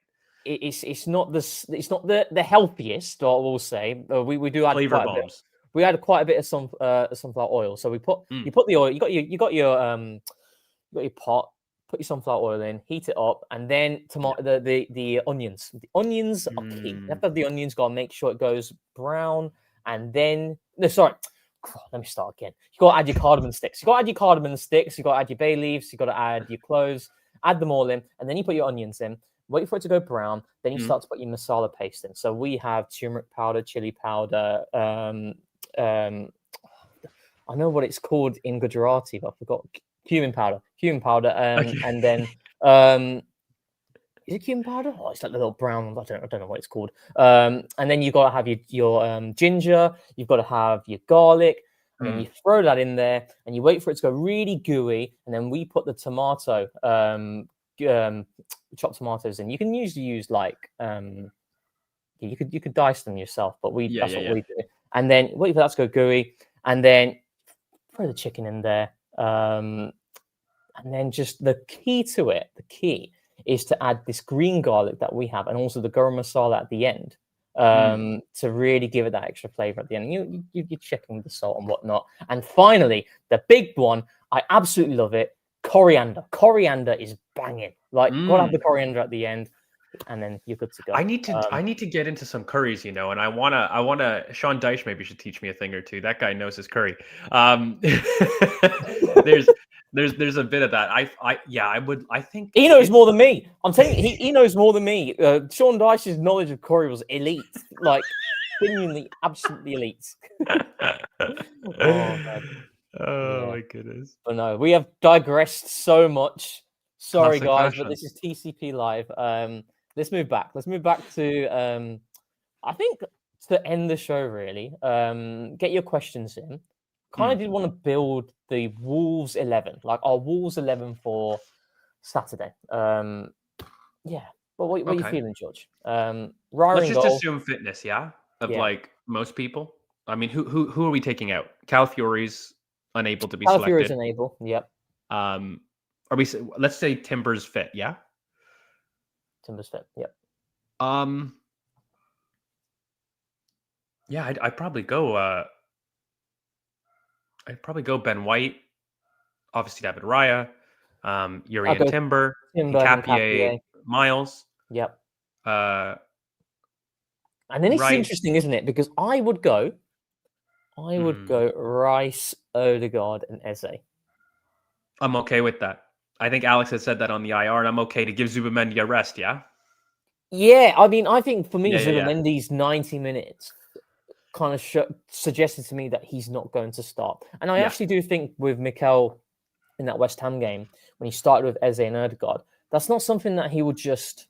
it's not the healthiest. I will say we do add Flavor quite a bit. bombs. We add quite a bit of sunflower oil. So you put the oil. You got your pot. Put your sunflower oil in, heat it up, and then the onions. The onions are key. You have to have the onions. Got to make sure it goes brown, and then let me start again. You got to add your cardamom sticks. You got to add your bay leaves. You got to add your cloves. Add them all in, and then you put your onions in. Wait for it to go brown. Then you start to put your masala paste in. So we have turmeric powder, chili powder. I know what it's called in Gujarati, but I forgot. Cumin powder, Okay. and then is it cumin powder? Oh, it's like the little brown. I don't know what it's called. And then you got to have your ginger. You've got to have your garlic, and then you throw that in there, and you wait for it to go really gooey, and then we put the tomato, chopped tomatoes in. You can usually use like you could dice them yourself, but that's what we do. And then wait for that to go gooey, and then throw the chicken in there. And then just the key is to add this green garlic that we have, and also the garam masala at the end, to really give it that extra flavor at the end. You're checking with the salt and whatnot. And finally, the big one, I absolutely love it. Coriander. Coriander is banging. Like, gotta have the coriander at the end, and then you're good to go. I need to get into some curries, and I wanna Sean Dyche maybe should teach me a thing or two. That guy knows his curry. There's a bit of that. I think he knows more than me. I'm telling you, he knows more than me. Sean Dyche's knowledge of curry was elite, like genuinely, absolutely elite. My goodness. But no, we have digressed so much. Sorry, Classic guys, fashion. but this is TCP Live. Let's move back. Let's move back to I think to end the show really. Get your questions in. Kind of did want to build the Wolves 11, like our Wolves 11 for Saturday. Yeah. But what are you feeling, George? Let's just assume fitness, like most people. I mean, who are we taking out? Calafiori's unable to be selected. Calafiori's unable. Yep. Let's say Timber's fit, yeah? Timber's fit, yep. Yeah, I'd probably go Ben White, obviously David Raya, Yuri and Timber, Capier, Miles. Yep. And then it's interesting, isn't it? Because I would go Rice, Odegaard, and Eze. I'm okay with that. I think Alex has said that on the IR, and I'm okay to give Zubamendi a rest, yeah? Yeah, I mean, I think for me, Zubamendi's 90 minutes kind of suggested to me that he's not going to start. And I actually do think with Mikel in that West Ham game when he started with Eze and Ødegaard. That's not something that he would just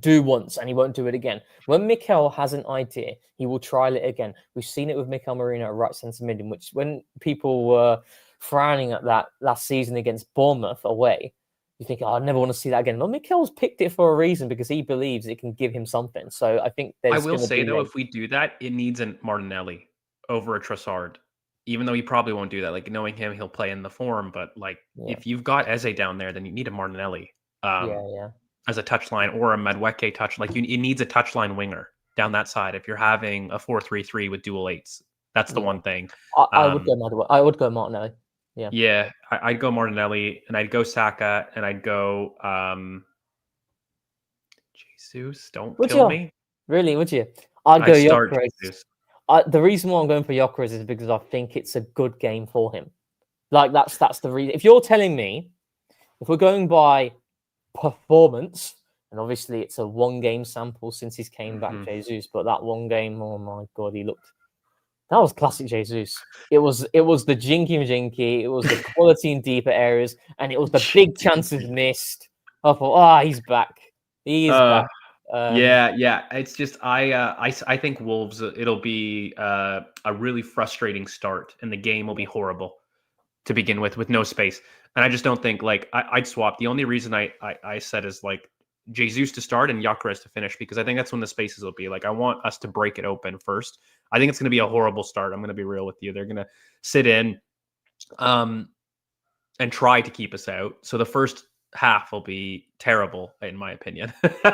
do once and he won't do it again. When Mikel has an idea, he will trial it again. We've seen it with Mikel Merino at right centre mid, in which when people were frowning at that last season against Bournemouth away, you think, oh, I never want to see that again. Well, Mikel's picked it for a reason because he believes it can give him something. So I think I will say, though, if we do that, it needs a Martinelli over a Trossard, even though he probably won't do that. Like, knowing him, he'll play in the form. But, like, if you've got Eze down there, then you need a Martinelli as a touchline or a Madueke touch. Like, it needs a touchline winger down that side if you're having a 4-3-3 with dual eights. That's the one thing. I would go Madueke. I would go Martinelli. Yeah, I'd go Martinelli, and I'd go Saka, and I'd go Jesus. Don't kill me. Really, would you? I'd go Gyökeres. The reason why I'm going for Gyökeres is because I think it's a good game for him. Like, that's the reason. If you're telling me, if we're going by performance, and obviously it's a one-game sample since he's came back, Jesus, but that one game, oh my God, that was classic Jesus. It was the jinky, it was the quality in deeper areas, and it was the big chances missed. I thought, he's back. He is back. Yeah. It's just I think Wolves. It'll be a really frustrating start, and the game will be horrible to begin with no space. And I just don't think I'd swap. The only reason I said is Jesus to start and Gyökeres to finish, because I think that's when the spaces will be. I want us to break it open first. I think it's going to be a horrible start. I'm going to be real with you. They're going to sit in, and try to keep us out. So the first half will be terrible, in my opinion.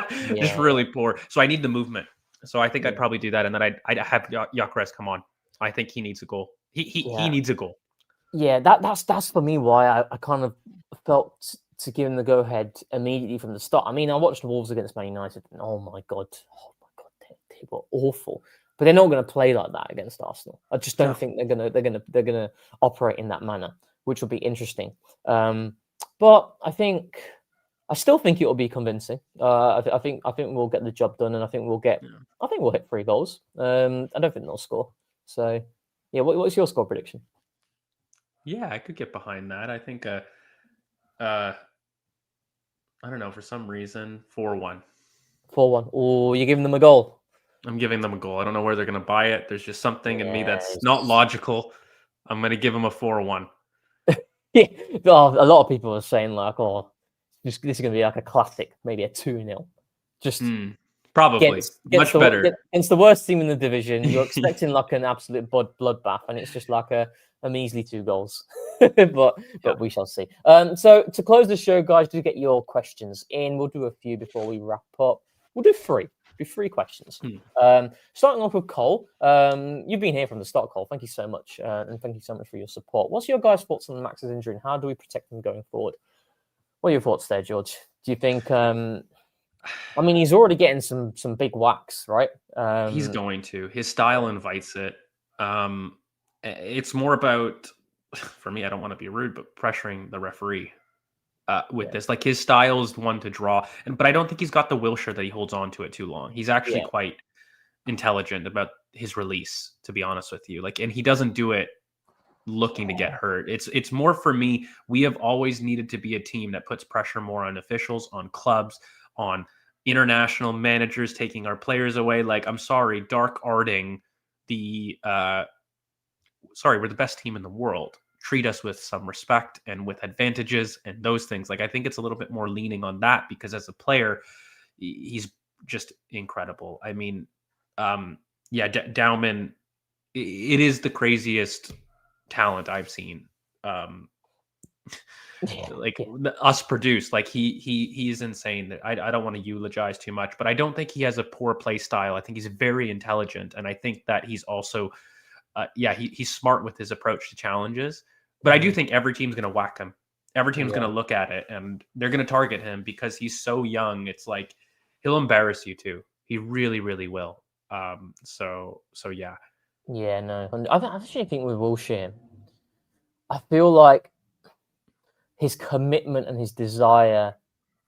Just really poor. So I need the movement. So I think I'd probably do that, and then I'd have Gyökeres come on. I think he needs a goal. He needs a goal. Yeah, that's for me why I kind of felt to give him the go ahead immediately from the start. I mean, I watched Wolves against Man United, and oh my god, they were awful. But they're not going to play like that against Arsenal. I just don't think they're gonna operate in that manner, which will be interesting. But I still think it will be convincing. I think we'll get the job done, and I think we'll hit 3 goals. I don't think they'll score. So, yeah, what's your score prediction? Yeah, I could get behind that. I think I don't know, for some reason 4-1. 4-1. Oh, you're giving them a goal. I'm giving them a goal. I don't know where they're going to buy it. There's just something in me that's not logical. I'm going to give them a 4-1. Yeah. A lot of people are saying this is going to be like a classic, maybe a 2-0. Just probably much better against the worst team in the division. You're expecting like an absolute bloodbath, and it's just like a measly 2 goals. but we shall see. So to close the show, guys, do get your questions in. We'll do a few before we wrap up. We'll do 3. Do 3 questions. Starting off with Cole. You've been here from the start, Cole. Thank you so much, and thank you so much for your support. What's your guys' thoughts on Max's injury, and how do we protect him going forward? What are your thoughts there, George? Do you think? I mean, he's already getting some big whacks, right? He's going to. His style invites it. It's more about, for me, I don't want to be rude, but pressuring the referee with this. Like, his style is one to draw, but I don't think he's got the Wilshere that he holds on to it too long. He's actually quite intelligent about his release, to be honest with you. And he doesn't do it looking to get hurt. It's more, for me, we have always needed to be a team that puts pressure more on officials, on clubs, on international managers taking our players away. I'm sorry, dark arting we're the best team in the world. Treat us with some respect and with advantages and those things. I think it's a little bit more leaning on that, because as a player, he's just incredible. I mean, Dauman, it is the craziest talent I've seen. Us produce. He is insane. I don't want to eulogize too much, but I don't think he has a poor play style. I think he's very intelligent, and I think that he's also he's smart with his approach to challenges. But I do think every team's going to whack him. Every team's going to look at it, and they're going to target him because he's so young. It's he'll embarrass you too. He really, really will. So yeah. Yeah, no. I actually think with Wilshere, I feel like his commitment and his desire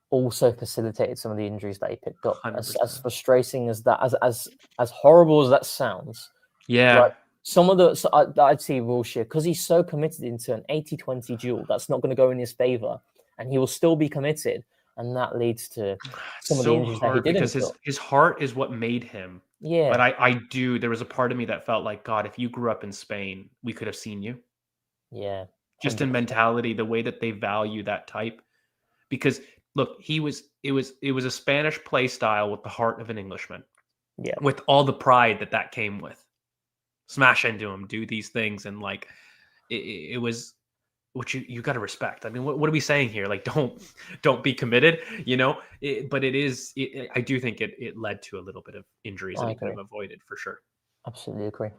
also facilitated some of the injuries that he picked up. As frustrating as that, as horrible as that sounds. Yeah. some of the I'd say Wilshere, because he's so committed into an 80-20 duel that's not going to go in his favor, and he will still be committed, and that leads to some of the injuries that he didn't because his heart is what made him. Yeah. But I do. There was a part of me that felt like, God, if you grew up in Spain, we could have seen you. Yeah. Just in mentality, the way that they value that type. Because look, it was a Spanish play style with the heart of an Englishman. Yeah. With all the pride that came with. Smash into him, do these things, and like it was, which you got to respect. I mean, what are we saying here? Like, don't be committed, you know. But I do think it led to a little bit of injuries that he could have avoided for sure. Absolutely agree.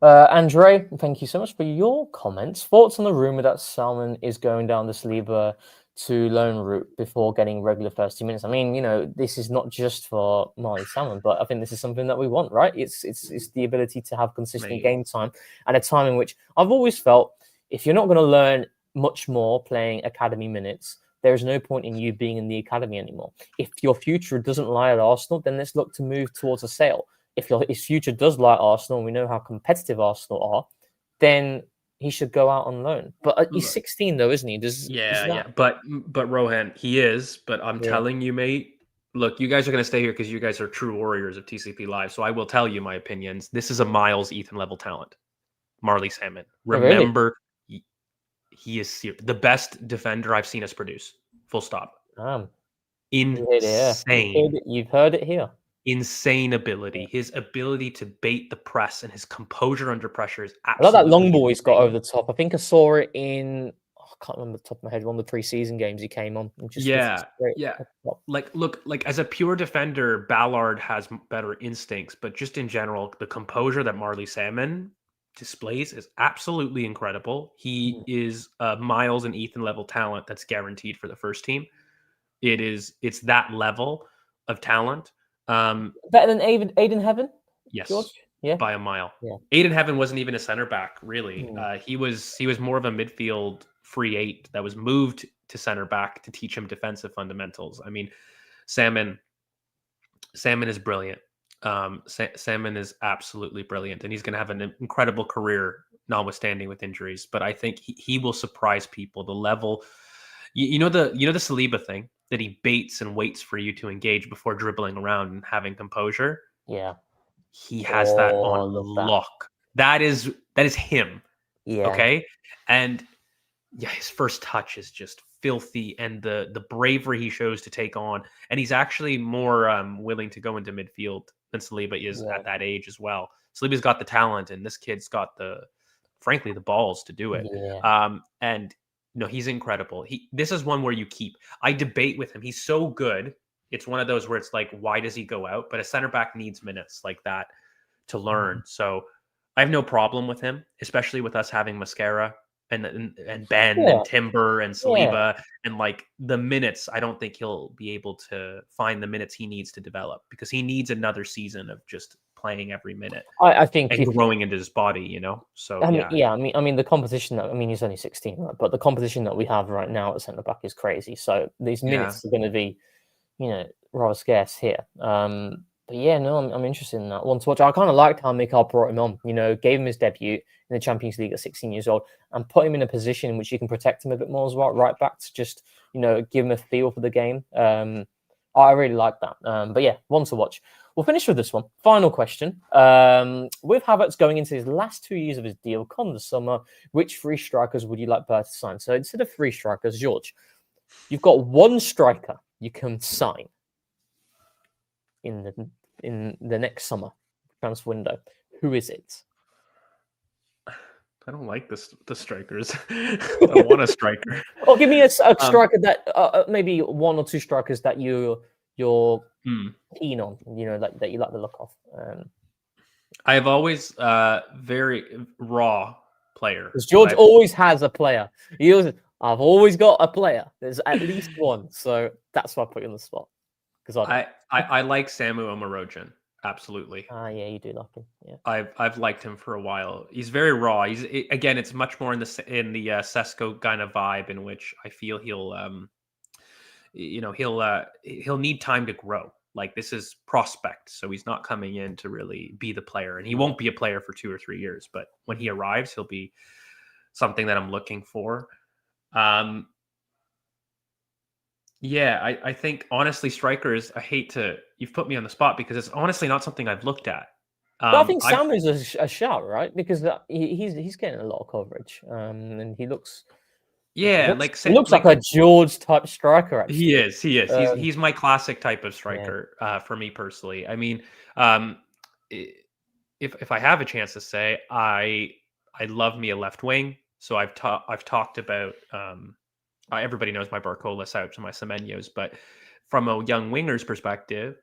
Andre, thank you so much for your comments. Thoughts on the rumor that Salmon is going down the Saliba to loan route before getting regular first 2 minutes? I mean, you know, this is not just for Marley Salmon, but I think this is something that we want, right? It's the ability to have consistent game time at a time in which I've always felt if you're not going to learn much more playing academy minutes, there is no point in you being in the academy anymore. If your future doesn't lie at Arsenal, then let's look to move towards a sale. If his future does lie at Arsenal, and we know how competitive Arsenal are, then he should go out on loan. But he's 16 though, isn't he? But Rohan, he is. But I'm telling you, mate. Look, you guys are going to stay here because you guys are true warriors of TCP Live. So I will tell you my opinions. This is a Miles Ethan level talent. Marley Salmon. Remember, he is the best defender I've seen us produce. Full stop. Insane. You've heard it here. Insane ability. His ability to bait the press and his composure under pressure is absolutely. I like that long ball he's got over the top. I think I saw it in. I can't remember the top of my head. One of the pre-season games he came on. Like as a pure defender, Ballard has better instincts, but just in general, the composure that Marley Salmon displays is absolutely incredible. He is a Miles and Ethan level talent that's guaranteed for the first team. It's that level of talent. Better than Aiden Heaven? Yes. George? Yeah. By a mile. Yeah. Aiden Heaven wasn't even a center back, really. He was more of a midfield free 8 that was moved to center back to teach him defensive fundamentals. I mean, Salmon is brilliant. Salmon is absolutely brilliant, and he's going to have an incredible career, notwithstanding with injuries. But I think he will surprise people. The level, you know the Saliba thing that he baits and waits for you to engage before dribbling around and having composure. Yeah, he has that on lock. That is him. Yeah. Okay, and yeah, his first touch is just filthy, and the bravery he shows to take on, and he's actually more willing to go into midfield than Saliba is at that age as well. Saliba's got the talent, and this kid's got frankly the balls to do it. Yeah. And no, he's incredible. This is one where you keep. I debate with him. He's so good. It's one of those where it's like, why does he go out? But a center back needs minutes like that to learn. So I have no problem with him, especially with us having Mascara and Ben and Timber and Saliba and like the minutes. I don't think he'll be able to find the minutes he needs to develop because he needs another season of just playing every minute. I think and growing into his body, you know. So I mean the competition he's only 16, right? But the competition that we have right now at centre back is crazy. So these minutes are going to be, rather scarce here. But yeah, no, I'm interested in that one to watch. I kind of liked how Mikhail brought him on. Gave him his debut in the Champions League at 16 years old and put him in a position in which you can protect him a bit more as well, right back to just give him a feel for the game. I really like that. But yeah, one to watch. We'll finish with this one. Final question. With Havertz going into his last 2 years of his deal come the summer, which 3 strikers would you like Bert to sign? So instead of 3 strikers, George, you've got 1 striker you can sign in the next summer transfer window. Who is it? I don't like the strikers. I don't want a striker. Or give me a striker that maybe 1 or 2 strikers that you're keen on. That you like the look of. I have always very raw player. Because George always has a player. I've always got a player. There's at least one. So that's why I put you on the spot. Because I like Samu Omorogen. Absolutely. Yeah, you do like him. Yeah. I've liked him for a while. He's very raw. It's much more in the Sesko kind of vibe in which I feel he'll need time to grow. Like, this is prospect, so he's not coming in to really be the player, and he won't be a player for 2 or 3 years. But when he arrives, he'll be something that I'm looking for. Yeah, I think honestly, strikers. You've put me on the spot because it's honestly not something I've looked at. But I think Sam is a shout, right? Because he's getting a lot of coverage, and he looks. Yeah, he looks like a George type striker. Actually, he is. He's my classic type of striker for me personally. I mean, if I have a chance to say, I love me a left wing. So I've talked about. Everybody knows my Barcola, Souch, and my Semenyos, but from a young winger's perspective,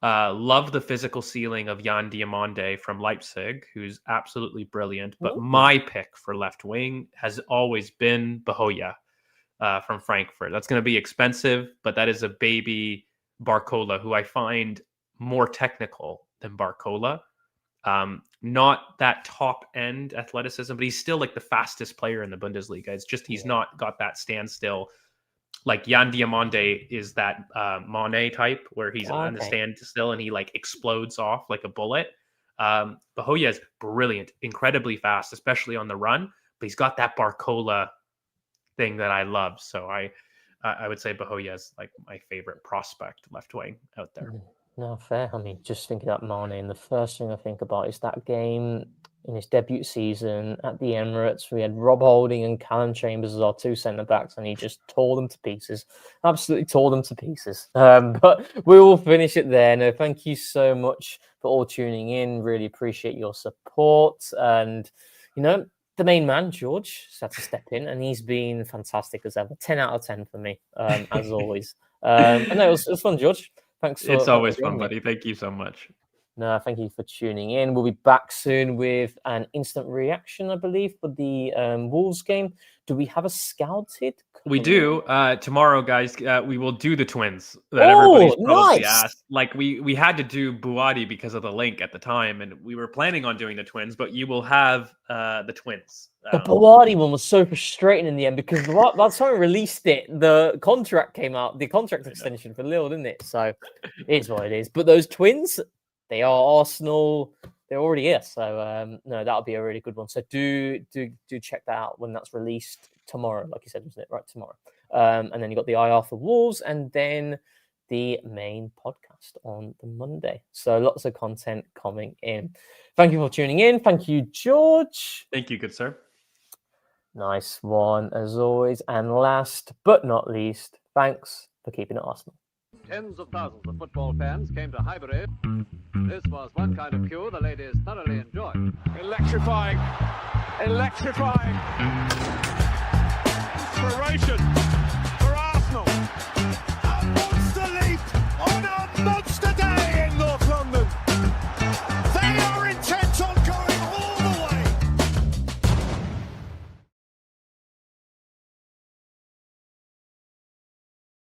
love the physical ceiling of Jan Diomande from Leipzig, who's absolutely brilliant. But my pick for left wing has always been Bahoya from Frankfurt. That's going to be expensive, but that is a baby Barcola who I find more technical than Barcola. Not that top end athleticism, but he's still like the fastest player in the Bundesliga. It's just he's not got that standstill. Like Jan Diomande is that Mane type where he's on the standstill and he like explodes off like a bullet. Bahoya is brilliant, incredibly fast, especially on the run. But he's got that Barcola thing that I love. So I would say Bahoya is like my favorite prospect left wing out there. No, fair. I mean, just thinking about Mane, and the first thing I think about is that game in his debut season at the Emirates. We had Rob Holding and Callum Chambers as our 2 centre-backs, and he just tore them to pieces. Absolutely tore them to pieces. But we will finish it there. No, thank you so much for all tuning in. Really appreciate your support. And, the main man, George, has had to step in, and he's been fantastic as ever. 10 out of 10 for me, as always. And no, it was fun, George. Thanks. It's always fun, buddy. Thank you so much. No, thank you for tuning in. We'll be back soon with an instant reaction, I believe, for the Wolves game. Do we have a scouted? We do. Tomorrow, guys, we will do the twins that everybody's probably asked. Like, we had to do Buati because of the link at the time, and we were planning on doing the twins, but you will have the twins. The Buati one was so frustrating in the end because by the time we released it, the contract came out, the contract extension for Lille, didn't it? So it is what it is. But those twins, they are Arsenal. They're already here. So no, that'll be a really good one. So do check that out when that's released tomorrow, like you said, wasn't it? Right, tomorrow. And then you got the IR for Wolves, and then the main podcast on the Monday. So lots of content coming in. Thank you for tuning in. Thank you, George. Thank you, good sir. Nice one, as always. And last but not least, thanks for keeping it Arsenal. Tens of thousands of football fans came to Highbury. This was one kind of queue the ladies thoroughly enjoyed. Electrifying. Ferocious for Arsenal.